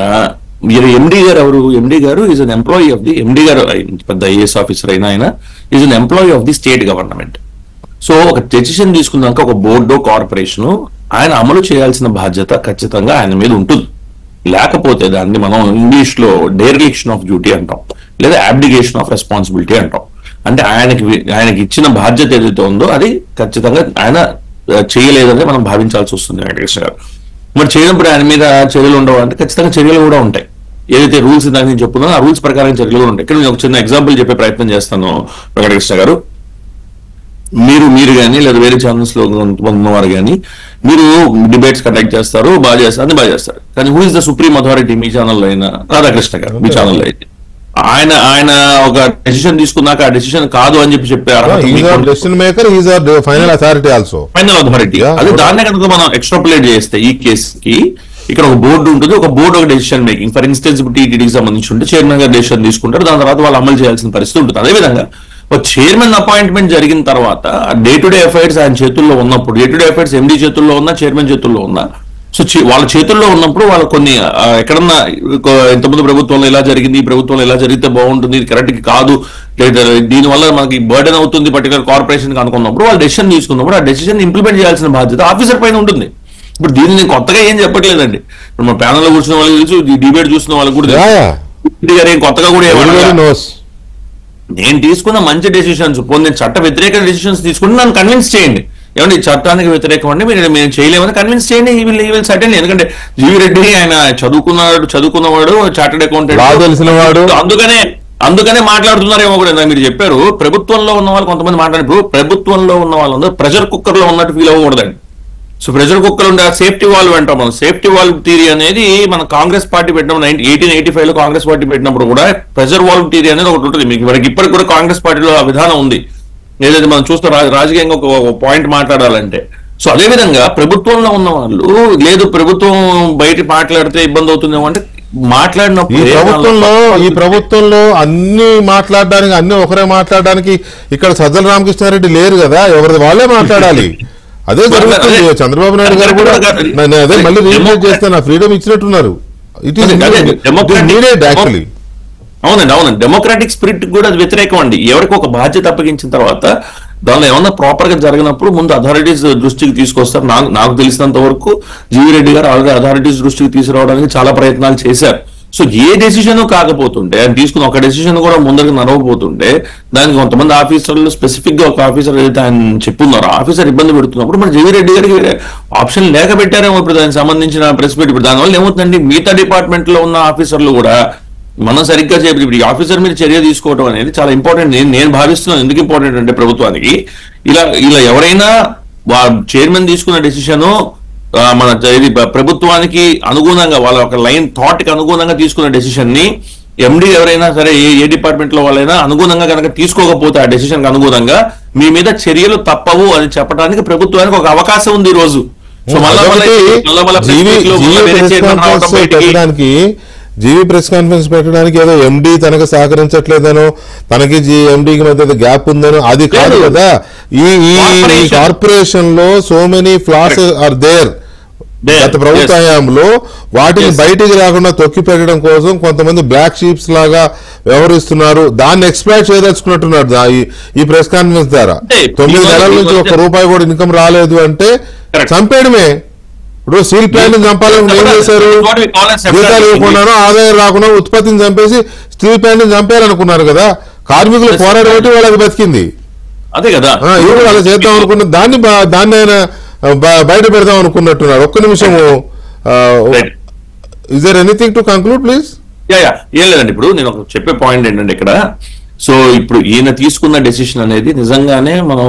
మీరు ఎండి గారు ఎవరు? MD garu is an employee of the, MD garu పెద్ద ఐఏఎస్ ఆఫీసర్ అయినా ఆయన is an employee of the state government. So ఒక డెసిషన్ తీసుకున్నాక ఒక బోర్డు కార్పొరేషన్ ఆయన అమలు చేయాల్సిన బాధ్యత ఖచ్చితంగా ఆయన మీద ఉంటుంది. లేకపోతే దాన్ని మనం ఇంగ్లీష్ లో డెరిలిక్షన్ ఆఫ్ డ్యూటీ అంటాం, లేదా అబ్డిగేషన్ ఆఫ్ రెస్పాన్సిబిలిటీ అంటాం. అంటే ఆయనకి ఇచ్చిన బాధ్యత ఏదైతే ఉందో అది ఖచ్చితంగా ఆయన చేయలేదని మనం భావించాల్సి వస్తుంది వెంకటకృష్ణ గారు. మరి చేయనప్పుడు ఆయన మీద చర్యలు ఉండవు అంటే ఖచ్చితంగా చర్యలు కూడా ఉంటాయి. ఏదైతే రూల్స్ ఇందాక నేను చెప్పుకున్నానో ఆ రూల్స్ ప్రకారం చర్యలు కూడా ఉంటాయి. ఇక్కడ నేను ఒక చిన్న ఎగ్జాంపుల్ చెప్పే ప్రయత్నం చేస్తాను వెంకటకృష్ణ గారు. మీరు కానీ లేదా వేరే ఛానల్స్ లో ఉన్నవారు కానీ మీరు డిబేట్స్ కండక్ట్ చేస్తారు, బాగా చేస్తారు. కానీ who is the supreme authority? మీ ఛానల్లో అయినా రాధాకృష్ణ గారు, మీ ఛానల్లో అయితే ఆయన ఒక డెసిషన్ తీసుకున్నాక ఆ డెసిషన్ కాదు అని చెప్పారు. Final authority. అదే దాన్నే కనుక మనం ఎక్స్ట్రాపులేట్ చేస్తే ఈ కేసుకి ఇక్కడ ఒక బోర్డు ఉంటుంది, ఒక బోర్డు ఒక డెసిషన్ మేకింగ్. ఫర్ ఇన్స్టెన్స్ ఇప్పుడు టీటీడీకి సంబంధించి ఉంటే చైర్మన్ గారు డెసిషన్ తీసుకుంటారు, దాని తర్వాత వాళ్ళు అమలు చేయాల్సిన పరిస్థితి ఉంటుంది. అదేవిధంగా ఒక చైర్మన్ అపాయింట్మెంట్ జరిగిన తర్వాత డే టు డే అఫైర్స్ ఆయన చేతుల్లో ఉన్నప్పుడు, day to day affairs MD చేతుల్లో ఉన్నా, చైర్మన్ చేతుల్లో ఉన్నా, సో వాళ్ళ చేతుల్లో ఉన్నప్పుడు వాళ్ళు కొన్ని ఎక్కడన్నా ఇంతకుముందు ప్రభుత్వంలో ఇలా జరిగింది, ఈ ప్రభుత్వంలో ఇలా జరిగితే బాగుంటుంది, ఇది కరెక్ట్ కాదు, లేదా దీనివల్ల మనకి బర్డెన్ అవుతుంది పర్టికులర్ కార్పొరేషన్ అనుకున్నప్పుడు వాళ్ళు డెసిషన్ తీసుకున్నప్పుడు ఆ డెసిషన్ ఇంప్లిమెంట్ చేయాల్సిన బాధ్యత ఆఫీసర్ పైన ఉంటుంది. ఇప్పుడు దీన్ని నేను కొత్తగా ఏం చెప్పట్లేదండి. ఇప్పుడు మా ప్యానల్ లో కూర్చున్న వాళ్ళకి తెలుసు, డిబేట్ చూసిన వాళ్ళకి కూడా తెలుసు, కొత్తగా కూడా నేను తీసుకున్న మంచి డెసిషన్స్, నేను చట్ట వ్యతిరేక డెసిషన్స్ తీసుకుంటే నన్ను కన్విన్స్ చేయండి. ఏమంటే ఈ చట్టానికి వ్యతిరేకం అంటే మేము చేయలేమని కన్విన్స్ చేయండి. ఈ విల్ సర్టెన్. ఎందుకంటే జీవీ రెడ్డి ఆయన చదువుకున్నవాడు, చార్టెడ్ అకౌంటెంట్ తెలిసినవాడు, అందుకనే మాట్లాడుతున్నారేమో కూడా. మీరు చెప్పారు ప్రభుత్వంలో ఉన్న వాళ్ళు కొంతమంది మాట్లాడినప్పుడు ప్రభుత్వంలో ఉన్న వాళ్ళందరూ ప్రెషర్ కుక్కర్ లో ఉన్నట్టు ఫీల్ అవ్వకూడదండి. సో ప్రెషర్ కుక్కర్ ఉండే సేఫ్టీ వాల్వ్ అంటాం మనం. సేఫ్టీ వాల్వ్ థియరీ అనేది మన కాంగ్రెస్ పార్టీ పెట్టినప్పుడు 1885 లో కాంగ్రెస్ పార్టీ పెట్టినప్పుడు కూడా ప్రెషర్ వాల్వ్ థియరీ అనేది ఒకటి ఉంటుంది. మీకు మనకి ఇప్పటికి కూడా కాంగ్రెస్ పార్టీలో ఆ విధానం ఉంది. ఏదైతే మనం చూస్తే రాజకీయంగా ఒక పాయింట్ మాట్లాడాలంటే, సో అదే విధంగా ప్రభుత్వంలో ఉన్న వాళ్ళు లేదు ప్రభుత్వం బయట మాట్లాడితే ఇబ్బంది అవుతుందేమో అంటే మాట్లాడినప్పుడు ఈ ప్రభుత్వంలో అన్ని మాట్లాడడానికి అన్ని ఒకరే మాట్లాడడానికి ఇక్కడ సజ్జల రామకృష్ణారెడ్డి లేరు కదా, ఎవరిది వాళ్ళే మాట్లాడాలి. అదే జరుగుతుంది. చంద్రబాబు నాయుడు గారు కూడా అదే మళ్ళీ రీప్లేస్ చేస్తే నా ఫ్రీడమ్ ఇచ్చినట్టున్నారు. It is needed actually. అవునండి. డెమోక్రాటిక్ స్పిరిట్ కూడా అది వ్యతిరేకం అండి. ఎవరికి ఒక బాధ్యత అప్పగించిన తర్వాత దానిలో ఏమన్నా ప్రాపర్ గా జరిగినప్పుడు ముందు అథారిటీస్ దృష్టికి తీసుకొస్తారు. నాకు తెలిసినంత వరకు జీవీ రెడ్డి గారు ఆల్రెడీ అథారిటీస్ దృష్టికి తీసుకురావడానికి చాలా ప్రయత్నాలు చేశారు. సో ఏ డెసిషన్ కాకపోతుంటే ఆయన తీసుకున్న ఒక డెసిషన్ కూడా ముందరికి నడవకపోతుంటే దానికి కొంతమంది ఆఫీసర్లు స్పెసిఫిక్ గా ఒక ఆఫీసర్ ఏదైతే ఆయన చెప్పున్నారో ఆఫీసర్ ఇబ్బంది పెడుతున్నప్పుడు మరి జీవీ రెడ్డి గారికి ఆప్షన్ లేక పెట్టారేమో ఇప్పుడు దానికి సంబంధించిన ప్రెస్ మీట్. ఇప్పుడు దానివల్ల ఏమవుతుందండి, మిగతా డిపార్ట్మెంట్ లో ఉన్న ఆఫీసర్లు కూడా మనం సరిగ్గా చేయాలి. ఇప్పుడు ఈ ఆఫీసర్ మీద చర్య తీసుకోవడం అనేది చాలా ఇంపార్టెంట్. నేను భావిస్తున్నాను. ఎందుకు ఇంపార్టెంట్ అంటే ప్రభుత్వానికి ఇలా ఎవరైనా చైర్మన్ తీసుకున్న డెసిషన్ మన ఇది ప్రభుత్వానికి అనుగుణంగా వాళ్ళ ఒక లైన్ థాట్ కి అనుగుణంగా తీసుకున్న డెసిషన్ ని ఎండి ఎవరైనా సరే ఏ డిపార్ట్మెంట్ లో వాళ్ళైనా అనుగుణంగా కనుక తీసుకోకపోతే ఆ డెసిషన్ కి అనుగుణంగా మీ మీద చర్యలు తప్పవు అని చెప్పడానికి ప్రభుత్వానికి ఒక అవకాశం ఉంది ఈ రోజు. సో జీవీ ప్రెస్ కాన్ఫరెన్స్ పెట్టడానికి ఏదో ఎండి తనకు సహకరించట్లేదనో తనకి ఎండికి మధ్య గ్యాప్ ఉందనో అది కాదు కదా. ఈ కార్పొరేషన్ లో so many flaws are there. గత ప్రభుత్వ హయాంలో వాటిని బయటికి రాకుండా తొక్కి పెట్టడం కోసం కొంతమంది బ్లాక్ షీప్స్ లాగా వ్యవహరిస్తున్నారు. దాన్ని ఎక్స్ప్లాయిట్ చేయదలుచుకున్నట్టున్నారు ఈ ప్రెస్ కాన్ఫరెన్స్ ద్వారా. 9 నెలల నుంచి ₹1 కూడా ఇన్కమ్ రాలేదు అంటే చంపేయడమే. ఇప్పుడు స్టీల్ ప్లాంట్ చంపాలని ఏం చేశారు? జీతాలు ఇవ్వకుండానో ఆదాయం రాకుండా ఉత్పత్తిని చంపేసి స్టీల్ ప్లాంట్ చంపేయాలనుకున్నారు కదా. కార్మికులు పోరాడబట్టి వాళ్ళకి బతికింది. అదే కదా ఇప్పుడు అలా చేద్దాం అనుకున్న దాన్ని ఆయన బయట పెడదాం అనుకున్నట్టున్నారు. ఒక్క నిమిషము, is there anything to conclude please? ఏం లేదండి, ఇప్పుడు నేను చెప్పే పాయింట్ ఏంటంటే ఇక్కడ సో ఇప్పుడు ఈయన తీసుకున్న డెసిషన్ అనేది నిజంగానే మనం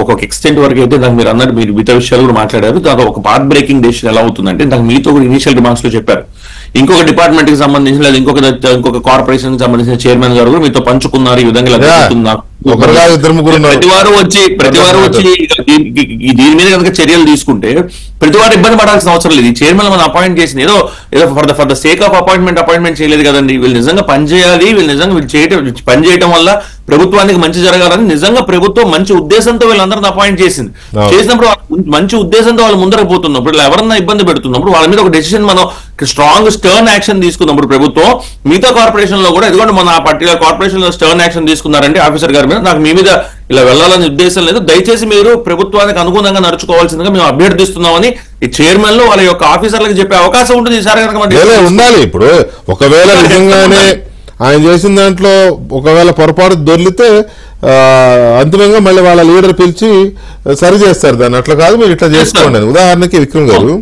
ఒక ఎక్స్టెంట్ వరకు అయితే దానికి మీరు అన్నట్టు మీరు మిగతా విషయాలు కూడా మాట్లాడారు. దాని ఒక పార్ట్ బ్రేకింగ్ డెసిషన్ ఎలా అవుతుందంటే దానికి మీతో కూడా ఇనిషియల్ రిమార్క్స్ లో చెప్పారు. ఇంకొక డిపార్ట్మెంట్ కి సంబంధించిన లేదా ఇంకొక కార్పొరేషన్ కి సంబంధించిన చైర్మన్ గారు కూడా మీతో పంచుకున్నారు. ఈ విధంగా ప్రతివారు వచ్చి దీని మీద కనుక చర్యలు తీసుకుంటే ప్రతివారు ఇబ్బంది పడాల్సిన అవసరం లేదు. ఈ చైర్మన్ మనం అపాయింట్ చేసిన ఏదో for the sake of appointment చేయలేదు కదండి. వీళ్ళు నిజంగా పనిచేయాలి, పని చేయడం వల్ల ప్రభుత్వానికి మంచి జరగాలని నిజంగా ప్రభుత్వం మంచి ఉద్దేశంతో వీళ్ళందరినీ అపాయింట్ చేసింది. చేసినప్పుడు మంచి ఉద్దేశంతో వాళ్ళు ముందరకు పోతున్నప్పుడు ఎవరన్నా ఇబ్బంది పెడుతున్నప్పుడు వాళ్ళ మీద ఒక డెసిషన్ మనం స్ట్రాంగ్ స్టర్న్ యాక్షన్ తీసుకున్నప్పుడు ప్రభుత్వం మిగతా కార్పొరేషన్ లో కూడా ఎందుకంటే మన ఆ పర్టికులర్ కార్పొరేషన్ లో స్టర్న్ యాక్షన్ తీసుకున్నారంటే ఆఫీసర్ గారి మీద నాకు మీ మీద ఇలా వెళ్లాలని ఉద్దేశం లేదు, దయచేసి మీరు ప్రభుత్వానికి అనుగుణంగా నడుచుకోవాల్సిందిగా మేము అభ్యర్థిస్తున్నామని ఈ చైర్మన్ లో వాళ్ళ యొక్క ఆఫీసర్లకు చెప్పే అవకాశం ఉంటుంది. ఈసారి కనుక ఉండాలి. ఇప్పుడు ఒకవేళ నిజంగానే ఆయన చేసిన దాంట్లో ఒకవేళ పొరపాటు దొర్లితే అంతిమంగా మళ్ళీ వాళ్ళ లీడర్ పిలిచి సరి చేస్తారు దాన్ని. అట్లా కాదు, మీరు ఇట్లా చేసుకోండి. ఉదాహరణకి విక్రమ్ గారు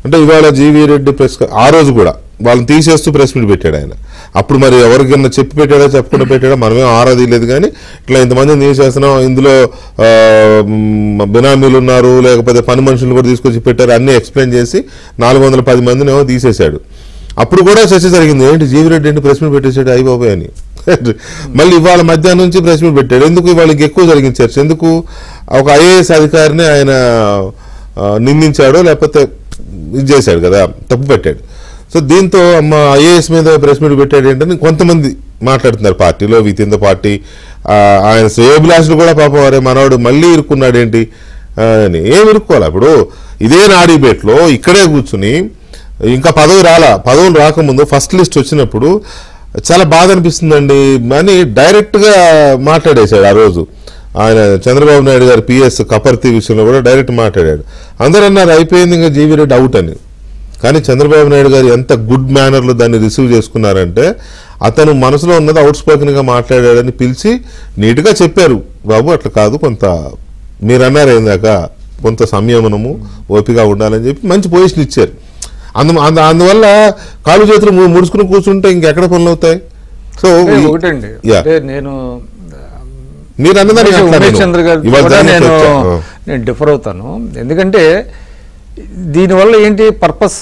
అంటే ఇవాళ జీవీ రెడ్డి ప్రెస్ ఆ రోజు కూడా వాళ్ళని తీసేస్తూ ప్రెస్ మీట్ పెట్టాడు ఆయన. అప్పుడు మరి ఎవరికైనా చెప్పి పెట్టాడో చెప్పకుండా పెట్టాడో మనమే ఆరాధి లేదు. కానీ ఇట్లా ఇంతమందిని తీసేస్తున్నాం, ఇందులో బినామీలు ఉన్నారు, లేకపోతే పని మనుషులు కూడా తీసుకొచ్చి పెట్టారు, అన్ని ఎక్స్ప్లెయిన్ చేసి 410 మందిని ఏమో తీసేశాడు. అప్పుడు కూడా చర్చ జరిగింది, ఏంటి జీవీ రెడ్డి ఏంటి ప్రెస్ మీట్ పెట్టేసాడు అయిపోయి అని. మళ్ళీ ఇవాళ మధ్యాహ్నం నుంచి ప్రెస్ మీట్ పెట్టాడు. ఎందుకు ఇవాళకి ఎక్కువ జరిగింది చర్చ? ఎందుకు ఒక ఐఏఎస్ అధికారిని ఆయన నిందించాడో లేకపోతే ఇది చేశాడు కదా, తప్పు పెట్టాడు. సో దీంతో అమ్మ ఐఏఎస్ మీద ప్రెస్ మీట్ పెట్టాడు ఏంటని కొంతమంది మాట్లాడుతున్నారు పార్టీలో, విత్ ఇన్ ద పార్టీ. ఆయన శ్రేయోభిలాషులు కూడా పాపం వారే మనవాడు మళ్ళీ ఇరుక్కున్నాడు ఏంటి అని. ఏం ఇరుక్కోవాలి? ఇప్పుడు ఇదే నాడీబేట్లో ఇక్కడే కూర్చుని ఇంకా పదవులు రాకముందు ఫస్ట్ లిస్ట్ వచ్చినప్పుడు చాలా బాధ అనిపిస్తుందండి అని డైరెక్ట్గా మాట్లాడేశాడు. ఆ రోజు ఆయన చంద్రబాబు నాయుడు గారు పిఎస్ కపర్తి విషయంలో కూడా డైరెక్ట్ మాట్లాడాడు. అందరూ అన్నారు అయిపోయింది ఇంకా జీవీ రెడ్డి అవుట్ అని. కానీ చంద్రబాబు నాయుడు గారు ఎంత గుడ్ మేనర్లో దాన్ని రిసీవ్ చేసుకున్నారంటే అతను మనసులో ఉన్నది అవుట్ స్పోకెన్గా మాట్లాడాడని పిలిచి నీట్గా చెప్పారు, బాబు అట్లా కాదు, కొంత మీరు అన్నారు ఏందాక కొంత సంయమనము ఓపిక ఉండాలని చెప్పి మంచి పొజిషన్ ఇచ్చారు. అందువల్ల కాలు చేతులు ముడుచుకుని కూర్చుంటే ఇంకెక్కడ పనులు అవుతాయి? సో ఒకటండి, నేను మీరు ఉమేష్ చంద్ర గారు నేను డిఫర్ అవుతాను. ఎందుకంటే దీనివల్ల ఏంటి పర్పస్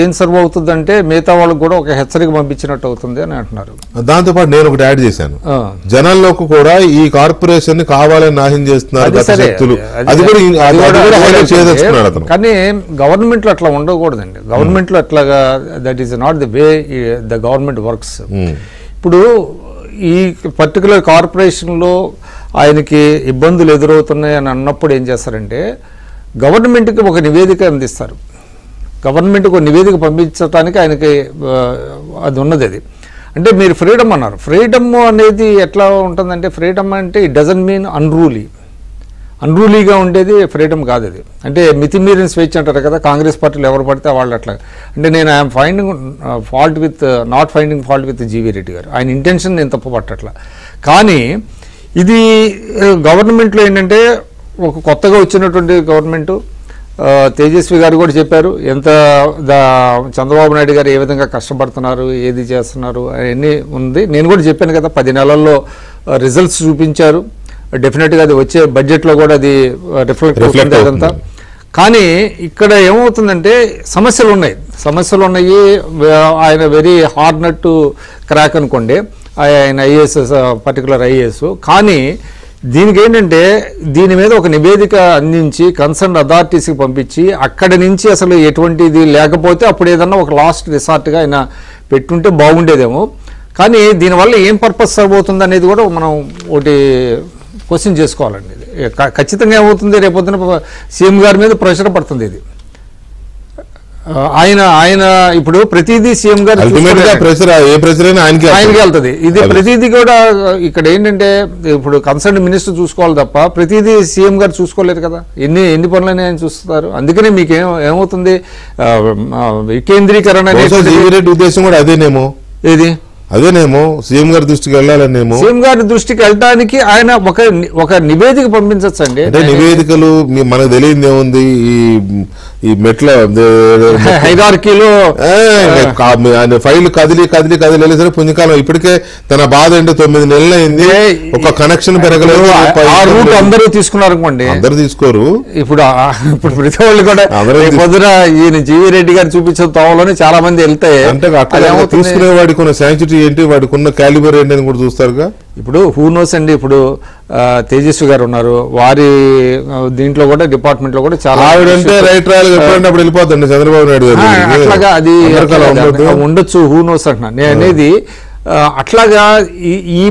ఏం సర్వ్ అవుతుందంటే మిగతా వాళ్ళకి కూడా ఒక హెచ్చరిక పంపించినట్టు అవుతుంది అని అంటున్నారు. దాంతోపాటు నేను ఒకటి యాడ్ చేశాను, జనాల్లోకి కూడా ఈ కార్పొరేషన్ ని కావాలని నాశనం చేస్తున్నారు శక్తులు, కానీ గవర్నమెంట్ లో అట్లా ఉండకూడదండి. గవర్నమెంట్ లో అట్లాగా that is not the way the government works. ఇప్పుడు ఈ పర్టికులర్ కార్పొరేషన్లో ఆయనకి ఇబ్బందులు ఎదురవుతున్నాయి అని అన్నప్పుడు ఏం చేస్తారంటే గవర్నమెంట్కి ఒక నివేదిక అందిస్తారు. గవర్నమెంట్కి ఒక నివేదిక పంపించడానికి ఆయనకి అది ఉన్నది. అది అంటే మీరు ఫ్రీడమ్ అన్నారు. ఫ్రీడమ్ అనేది ఎట్లా ఉంటుందంటే ఫ్రీడమ్ అంటే ఇట్ డజంట్ మీన్ అన్రూలీ. అన్రూలీగా ఉండేది ఫ్రీడమ్ కాదు అది. అంటే మితిమీరిన స్వేచ్ఛ అంటారు కదా, కాంగ్రెస్ పార్టీలు ఎవరు పడితే వాళ్ళు అట్లా. అంటే నేను I'm finding fault with not finding fault with GV Reddy గారు, ఆయన ఇంటెన్షన్ నేను తప్పు పట్టట్లా. కానీ ఇది గవర్నమెంట్లో ఏంటంటే ఒక కొత్తగా వచ్చినటువంటి గవర్నమెంటు, తేజస్వి గారు కూడా చెప్పారు ఎంత చంద్రబాబు నాయుడు గారు ఏ విధంగా కష్టపడుతున్నారు, ఏది చేస్తున్నారు అవన్నీ ఉంది. నేను కూడా చెప్పాను కదా, 10 నెలల్లో రిజల్ట్స్ చూపించారు. డెఫినెట్గా అది వచ్చే బడ్జెట్లో కూడా అది రిఫ్లెక్ట్ అవుతుంది అదంతా. కానీ ఇక్కడ ఏమవుతుందంటే సమస్యలు ఉన్నాయి. ఆయన very hard nut to crack అనుకోండి, ఆయన ఐఏఎస్ పర్టికులర్ ఐఏఎస్. కానీ దీనికి ఏంటంటే దీని మీద ఒక నివేదిక అందించి కన్సర్న్ అథారిటీస్కి పంపించి అక్కడి నుంచి అసలు ఎటువంటిది లేకపోతే అప్పుడు ఏదన్నా ఒక లాస్ట్ రిసార్ట్గా ఆయన పెట్టుంటే బాగుండేదేమో. కానీ దీనివల్ల ఏం పర్పస్ సరిపోతుంది అనేది కూడా మనం ఒకటి క్వశ్చన్ చేసుకోవాలండి. ఖచ్చితంగా ఏమవుతుంది, రేపొద్దున సీఎం గారి మీద ప్రెషర్ పడుతుంది ఇది. ఆయన ఇప్పుడు ప్రతిదీ సీఎం గారు ఆయనకి వెళ్తుంది. ఇది ప్రతిదీ కూడా ఇక్కడ ఏంటంటే ఇప్పుడు కన్సర్న్ మినిస్టర్ చూసుకోవాలి తప్ప ప్రతిదీ సీఎం గారు చూసుకోలేరు కదా, ఎన్ని పనులని ఆయన చూస్తారు. అందుకనే మీకు ఏమవుతుంది వికేంద్రీకరణ ఉద్దేశం కూడా అదేనేమో, ఏది అదేనేమో సీఎం గారి దృష్టికి వెళ్ళాలనేమో. సీఎం గారి దృష్టికి వెళ్ళడానికి ఆయన ఒక నివేదిక పంపించచ్చండి. అంటే నివేదికలు మనకు తెలియదు ఏముంది, ఈ మెట్ల హైరార్కీలో ఫైల్ కదిలి వెళ్ళేసరి పుణ్యకాలం. ఇప్పటికే తన బాధ ఏంటో 9 నెలలు అయింది, ఒక కనెక్షన్ పెరగలేదు. అందరూ తీసుకున్నారు అనుకోండి, అందరూ తీసుకోరు. ఇప్పుడు ప్రతి వాళ్ళు కూడా పొద్దున ఈయన జీవీ రెడ్డి గారు చూపించిన తోవలోనే చాలా మంది వెళ్తే అంటే అక్కడ తీసుకునే వాడికి ఉన్న శాంక్చురీ ఏంటి, వాడికి ఉన్న క్యాలిబర్ ఏంటి అని కూడా చూస్తారుగా. ఇప్పుడు హూ నోస్ అండి, ఇప్పుడు తేజస్వి గారు ఉన్నారు, వారి దీంట్లో కూడా డిపార్ట్మెంట్ లో కూడా చాలా ఆవిడంటే రైట్ రాయల్ ఎప్పుడప్పుడు వెళ్ళిపోతుంది చంద్రబాబు నాయుడు గారు. అట్లాగా అది ఉండొచ్చు, హూ నోస్ అంటున్నా నేను అనేది. అట్లాగా ఈ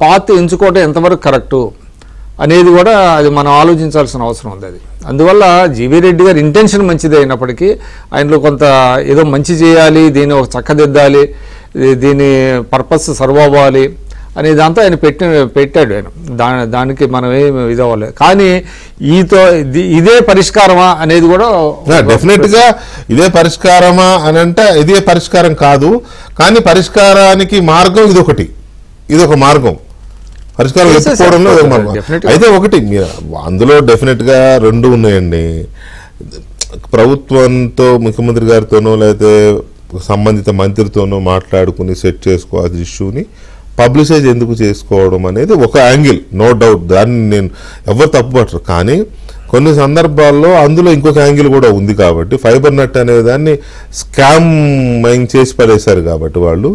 పాత్ ఎంచుకోవడం ఎంతవరకు కరెక్టు అనేది కూడా అది మనం ఆలోచించాల్సిన అవసరం ఉంది. అది అందువల్ల జీవీ రెడ్డి గారి ఇంటెన్షన్ మంచిదే అయినప్పటికీ ఆయనలో కొంత ఏదో మంచి చేయాలి, దీన్ని ఒక చక్కదిద్దాలి, దీని పర్పస్ సర్వ్ అవ్వాలి అనే దాంతో ఆయన పెట్టాడు ఆయన. దానికి మనం ఏమి ఇదవ్వలేదు. కానీ ఇదే పరిష్కారమా అనేది కూడా డెఫినెట్ గా ఇదే పరిష్కారమా అని అంటే ఇదే పరిష్కారం కాదు. కానీ పరిష్కారానికి మార్గం ఇదొక మార్గం, పరిష్కారం ఎత్తుకోవడంలో ఒక మార్గం. అయితే ఒకటి అందులో డెఫినెట్ గా 2 ఉన్నాయండి. ప్రభుత్వంతో ముఖ్యమంత్రి గారితోనో లేకపోతే సంబంధిత మంత్రితోనో మాట్లాడుకుని సెట్ చేసుకోవాల్సిన ఇష్యూని పబ్లిసైజ్ ఎందుకు చేసుకోవడం అనేది ఒక యాంగిల్, నో డౌట్, దాన్ని నేను ఎవరు తప్పుపట్టరు. కానీ కొన్ని సందర్భాల్లో అందులో ఇంకొక యాంగిల్ కూడా ఉంది. కాబట్టి ఫైబర్ నెట్ అనే దాన్ని స్కామ్ చేసి పడేశారు కాబట్టి వాళ్ళు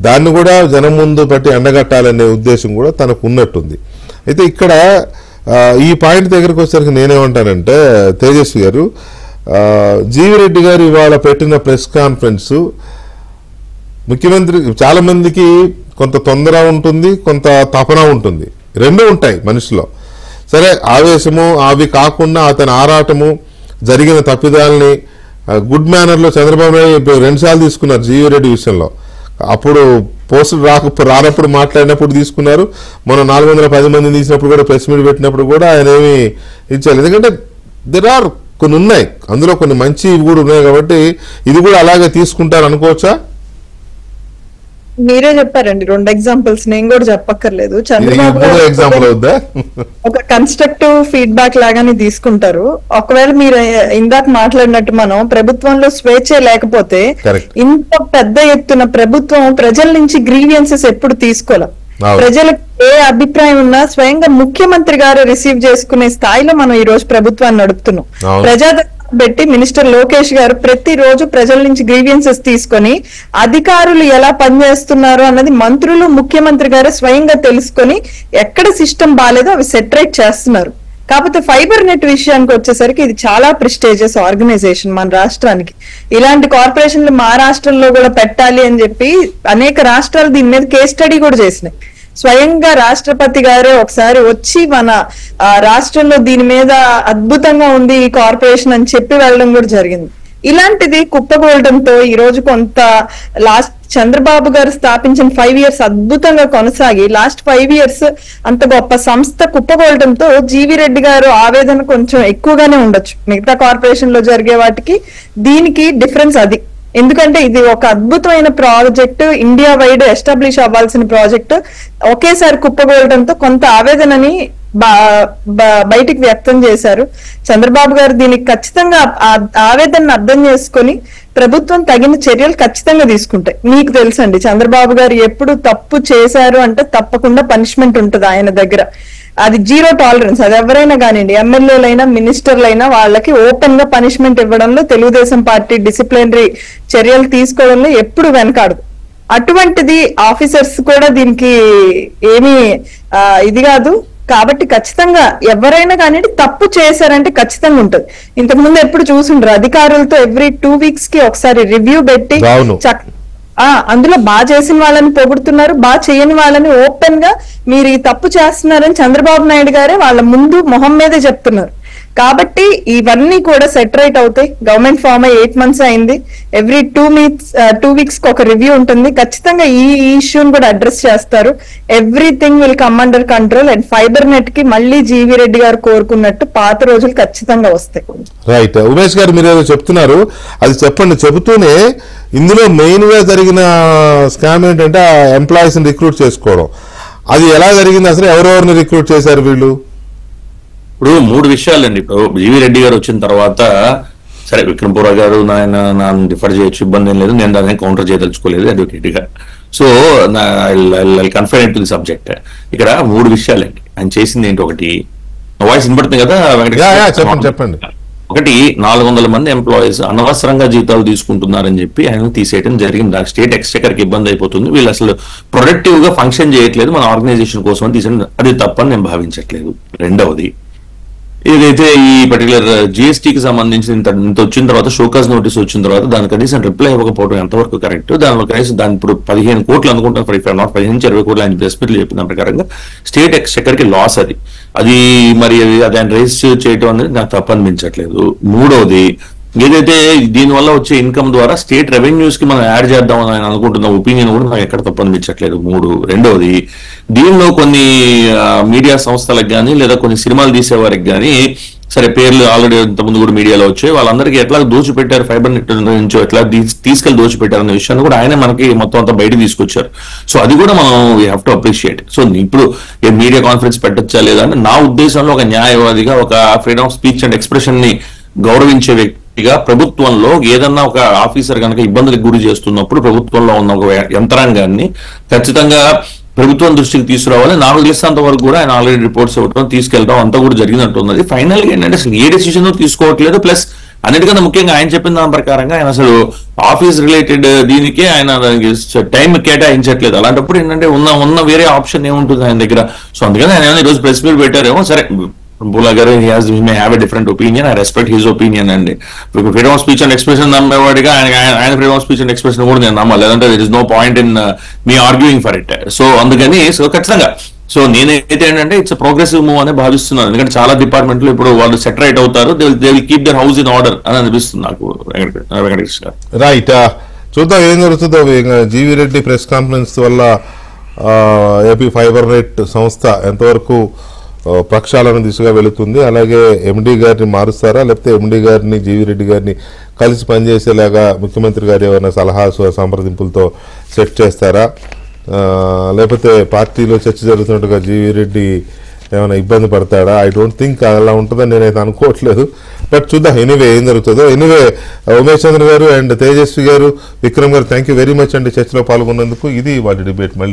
దాన్ని కూడా జనం ముందు పెట్టి ఎండగట్టాలనే ఉద్దేశం కూడా తనకు ఉన్నట్టుంది. అయితే ఇక్కడ ఈ పాయింట్ దగ్గరకు వచ్చేసరికి నేనేమంటానంటే, తేజస్వి గారు, జీవీ రెడ్డి గారు ఇవాళ పెట్టిన ప్రెస్ కాన్ఫరెన్స్ ముఖ్యమంత్రి చాలా మందికి కొంత తొందర ఉంటుంది, కొంత తపన ఉంటుంది, 2 ఉంటాయి మనిషిలో. సరే, ఆవేశము అవి కాకుండా అతని ఆరాటము, జరిగిన తప్పిదాలని గుడ్ మేనర్లో చంద్రబాబు నాయుడు 2 సార్లు తీసుకున్నారు జీవీ రెడ్డి విషయంలో. అప్పుడు పోస్టులు రానప్పుడు మాట్లాడినప్పుడు తీసుకున్నారు, మన 410 మందిని తీసినప్పుడు కూడా ప్రెస్ మీట్ పెట్టినప్పుడు కూడా ఆయన ఏమి ఇచ్చారు. ఎందుకంటే కొన్ని ఉన్నాయి, అందులో కొన్ని మంచి కూడా ఉన్నాయి. కాబట్టి ఇది కూడా అలాగే తీసుకుంటారు అనుకోవచ్చా? మీరే చెప్పారండి 2 ఎగ్జాంపుల్స్, నేను కూడా చెప్పక్కర్లేదు. చంద్రబాబు ఎగ్జాంపుల్ అవుద్దా? ఒక కన్స్ట్రక్టివ్ ఫీడ్బ్యాక్ లాగానే తీసుకుంటారు. ఒకవేళ మీరు ఇందాక మాట్లాడినట్టు మనం ప్రభుత్వంలో స్వేచ్ఛ లేకపోతే ఇంత పెద్ద ఎత్తున ప్రభుత్వం ప్రజల నుంచి గ్రీవియన్సెస్ ఎప్పుడు తీసుకోవాలి. ప్రజలకు ఏ అభిప్రాయం ఉన్నా స్వయంగా ముఖ్యమంత్రి గారు రిసీవ్ చేసుకునే స్థాయిలో మనం ఈ రోజు ప్రభుత్వాన్ని నడుపుతున్నాం. ప్రజా పెట్టి మినిస్టర్ లోకేష్ గారు ప్రతిరోజు ప్రజల నుంచి గ్రీవియన్సెస్ తీసుకొని అధికారులు ఎలా పనిచేస్తున్నారు అన్నది మంత్రులు ముఖ్యమంత్రి గారు స్వయంగా తెలుసుకొని ఎక్కడ సిస్టమ్ బాగాలేదో అవి సెటరేట్ చేస్తున్నారు. కాకపోతే ఫైబర్ నెట్ విషయానికి వచ్చేసరికి ఇది చాలా ప్రెస్టీజియస్ ఆర్గనైజేషన్ మన రాష్ట్రానికి. ఇలాంటి కార్పొరేషన్లు మా రాష్ట్రంలో కూడా పెట్టాలి అని చెప్పి అనేక రాష్ట్రాలు దీని మీద కేస్ స్టడీ కూడా చేసినాయి. స్వయంగా రాష్ట్రపతి గారే ఒకసారి వచ్చి మన రాష్ట్రంలో దీని మీద అద్భుతంగా ఉంది ఈ కార్పొరేషన్ అని చెప్పి వెళ్ళడం కూడా జరిగింది. ఇలాంటిది కుప్పగోల్డంతో ఈ రోజు కొంత లాస్ట్ చంద్రబాబు గారు స్థాపించిన 5 years అద్భుతంగా కొనసాగి లాస్ట్ 5 years అంత గొప్ప సంస్థ కుప్పగోల్డంతో జీవి రెడ్డి గారు ఆవేదన కొంచెం ఎక్కువగానే ఉండొచ్చు. మిగతా కార్పొరేషన్ లో జరిగే వాటికి దీనికి డిఫరెన్స్ అది. ఎందుకంటే ఇది ఒక అద్భుతమైన ప్రాజెక్ట్, ఇండియా వైడ్ ఎస్టాబ్లిష్ అవ్వాల్సిన ప్రాజెక్ట్ ఒకేసారి కుప్పగోలడంతో కొంత ఆవేదనని బయటికి వ్యక్తం చేశారు. చంద్రబాబు గారు దీనికి ఖచ్చితంగా ఆవేదనను అర్థం చేసుకొని ప్రభుత్వం తగిన చర్యలు ఖచ్చితంగా తీసుకుంటాయి. మీకు తెలుసండి చంద్రబాబు గారు ఎప్పుడు తప్పు చేశారు అంటే తప్పకుండా పనిష్మెంట్ ఉంటుంది ఆయన దగ్గర. అది 0 tolerance. అది ఎవరైనా కానివ్వండి, ఎమ్మెల్యేలైనా మినిస్టర్లైనా వాళ్ళకి ఓపెన్ గా పనిష్మెంట్ ఇవ్వడంలో తెలుగుదేశం పార్టీ డిసిప్లినరీ చర్యలు తీసుకోవడంలో ఎప్పుడు వెనకాడదు. అటువంటిది ఆఫీసర్స్ కూడా దీనికి ఏమీ ఇది కాదు. కాబట్టి ఖచ్చితంగా ఎవరైనా కానీ తప్పు చేశారంటే ఖచ్చితంగా ఉంటుంది. ఇంతకు ముందు ఎప్పుడు చూసుండ్రు అధికారులతో ఎవ్రీ 2 weeks కి ఒకసారి రివ్యూ పెట్టి అందులో బాగా చేసిన వాళ్ళని పొగుడుతున్నారు, బాగా చేయని వాళ్ళని ఓపెన్ గా మీరు ఈ తప్పు చేస్తున్నారని చంద్రబాబు నాయుడు గారే వాళ్ళ ముందు మొహం మీదే చెప్తున్నారు. కాబట్టి ఇవన్నీ కూడా సెట్ రైట్ అవుతాయి. గవర్నమెంట్ ఫామ్ అయ్యి 8 months అయింది. ఎవ్రీ 2 weeks కి ఒక రివ్యూ ఉంటుంది. ఖచ్చితంగా ఈ ఇష్యూని కూడా అడ్రస్ చేస్తారు. Everything will come under control. And fibre net కి మళ్ళీ జీవీ రెడ్డి గారు కోరుకున్నట్టు పాత రోజులు ఖచ్చితంగా వస్తాయి. రైట్. ఉమేష్ గారు మీరు ఏదో చెప్తున్నారు, అది చెప్పండి. చెబుతూనే ఇందులో మెయిన్ గా జరిగిన స్కామ్ ఏంటంటే ఎంప్లాయీస్ ని రిక్రూట్ చేసుకోవడం. అది ఎలా జరిగింది, అసలు ఎవరెవరిని రిక్రూట్ చేశారు వీళ్ళు? ఇప్పుడు 3 విషయాలండి. ఇప్పుడు జీవీ రెడ్డి గారు వచ్చిన తర్వాత సరే విక్రమ్పుర గారు నన్ను డిఫర్ చేయొచ్చు, ఇబ్బంది ఏం లేదు, నేను దాన్ని కౌంటర్ చేయదలుచుకోలేదు అడ్వకేట్ గా. So I confine to the subject. ఇక్కడ 3 విషయాలండి ఆయన చేసింది ఏంటి. ఒకటి వాయిస్ వినపడుతుంది కదా చెప్పండి. ఒకటి 400 మంది ఎంప్లాయీస్ అనవసరంగా జీతాలు తీసుకుంటున్నారని చెప్పి ఆయన తీసేయడం జరిగింది. స్టేట్ ఎక్స్చెకర్ కి ఇబ్బంది అయిపోతుంది, వీళ్ళు అసలు ప్రొడక్టివ్ గా ఫంక్షన్ చేయట్లేదు మన ఆర్గనైజేషన్ కోసం అని తీసేయడం, అది తప్పని నేను భావించట్లేదు. రెండవది ఏదైతే ఈ పర్టికులర్ జిఎస్టీకి సంబంధించి ఇంత వచ్చిన తర్వాత షోకాజ్ నోటీస్ వచ్చిన తర్వాత దాని కనీసం రిప్లై ఇవ్వకపోవడం ఎంతవరకు కరెక్ట్. దానిలో కనీసం దాని ఇప్పుడు 15 కోట్లు అనుకుంటాను, 15 నుంచి 20 కోట్లు ఆయన ప్రెస్ మీట్లు చెప్పిన ప్రకారంగా స్టేట్ ఎక్స్చెకర్ కి లాస్ అది మరి అది ఆయన రైజ్ చేయడం అనేది నాకు తప్పనిపించట్లేదు. మూడవది ఏదైతే దీనివల్ల వచ్చే ఇన్కమ్ ద్వారా స్టేట్ రెవెన్యూస్ కి మనం యాడ్ చేద్దామని ఆయన అనుకుంటున్న ఒపీనియన్ కూడా నాకు ఎక్కడ తప్పనిపించట్లేదు. రెండవది దీనిలో కొన్ని మీడియా సంస్థలకు కానీ లేదా కొన్ని సినిమాలు తీసేవారికి కానీ సరే పేర్లు ఆల్రెడీ ఇంతకుముందు కూడా మీడియాలో వచ్చాయి, వాళ్ళందరికీ ఎట్లా దోచిపెట్టారు, ఫైబర్ నెట్ నుంచి ఎట్లా తీసుకెళ్లి దోచిపెట్టారు అనే విషయాన్ని కూడా ఆయన మనకి మొత్తం అంతా బయటకు తీసుకొచ్చారు. సో అది కూడా మనం we have to appreciate. So ఇప్పుడు మీడియా కాన్ఫరెన్స్ పెట్టచ్చా లేదా అని నా ఉద్దేశంలో ఒక న్యాయవాదిగా, ఒక freedom of speech and expression ని గౌరవించే వ్యక్తిగా ప్రభుత్వంలో ఏదన్నా ఒక ఆఫీసర్ కనుక ఇబ్బందులకు గురి చేస్తున్నప్పుడు ప్రభుత్వంలో ఉన్న ఒక యంత్రాంగాన్ని ఖచ్చితంగా ప్రభుత్వం దృష్టికి తీసుకురావాలి. నాకు తెలిసినంత వరకు కూడా ఆయన ఆల్రెడీ రిపోర్ట్స్ ఇవ్వడం తీసుకెళ్ళడం అంతా కూడా జరిగినట్టున్నది. ఫైనల్ గా ఏంటంటే అసలు ఏ డెసిషన్ తీసుకోవట్లేదు. ప్లస్ అన్నిటికన్నా ముఖ్యంగా ఆయన చెప్పిన దాని ప్రకారంగా ఆయన అసలు ఆఫీస్ రిలేటెడ్ దీనికే ఆయన టైం కేటాయించట్లేదు. అలాంటప్పుడు ఏంటంటే ఉన్న వేరే ఆప్షన్ ఏముంటుంది ఆయన దగ్గర. సో అందుకని ఆయన ఈరోజు ప్రెస్ మీట్ పెట్టారేమో. సరే బులా గారు he may have a different opinion, I respect his opinion అండి. Freedom of speech and expression నమ్మేవాడిగా ఆయన freedom of speech and expression కూడా నేను నమ్మాలి, లేదంటే there is no point in me arguing for it. So అందుకని ఖచ్చితంగా సో నేనైతే ఏంటంటే ఇట్స్ ప్రోగ్రెసివ్ మూవ్ అనే భావిస్తున్నాను. ఎందుకంటే చాలా డిపార్ట్మెంట్లు ఇప్పుడు వాళ్ళు సెట్ రైట్ అవుతారు, they will keep there house in order అని అనిపిస్తుంది నాకు. వెంకటకృష్ణ రైట్. చూద్దాం ఏం జరుగుతుందో. జీవీ రెడ్డి ప్రెస్ కాన్ఫరెన్స్ వల్ల ఏపీ ఫైబర్ నెట్ సంస్థ ఎంతవరకు ప్రక్షాళన దిశగా వెళుతుంది, అలాగే ఎండి గారిని మారుస్తారా, లేకపోతే ఎండి గారిని జీవీ రెడ్డి గారిని కలిసి పనిచేసేలాగా ముఖ్యమంత్రి గారు ఏమైనా సలహా సంప్రదింపులతో సెట్ చేస్తారా, లేకపోతే పార్టీలో చర్చ జరుగుతున్నట్టుగా జీవీ రెడ్డి ఏమైనా ఇబ్బంది పడతాడా? ఐ డోంట్ థింక్ అలా ఉంటుందని నేనైతే అనుకోవట్లేదు. బట్ చూద్దాం ఎనీవే ఏం జరుగుతుందో. ఎనీవే ఉమేష్ చంద్ర గారు అండ్ తేజస్వి గారు, విక్రమ్ గారు, థ్యాంక్ యూ వెరీ మచ్ అండి చర్చలో పాల్గొన్నందుకు. ఇది వాటి డిబేట్. మళ్ళీ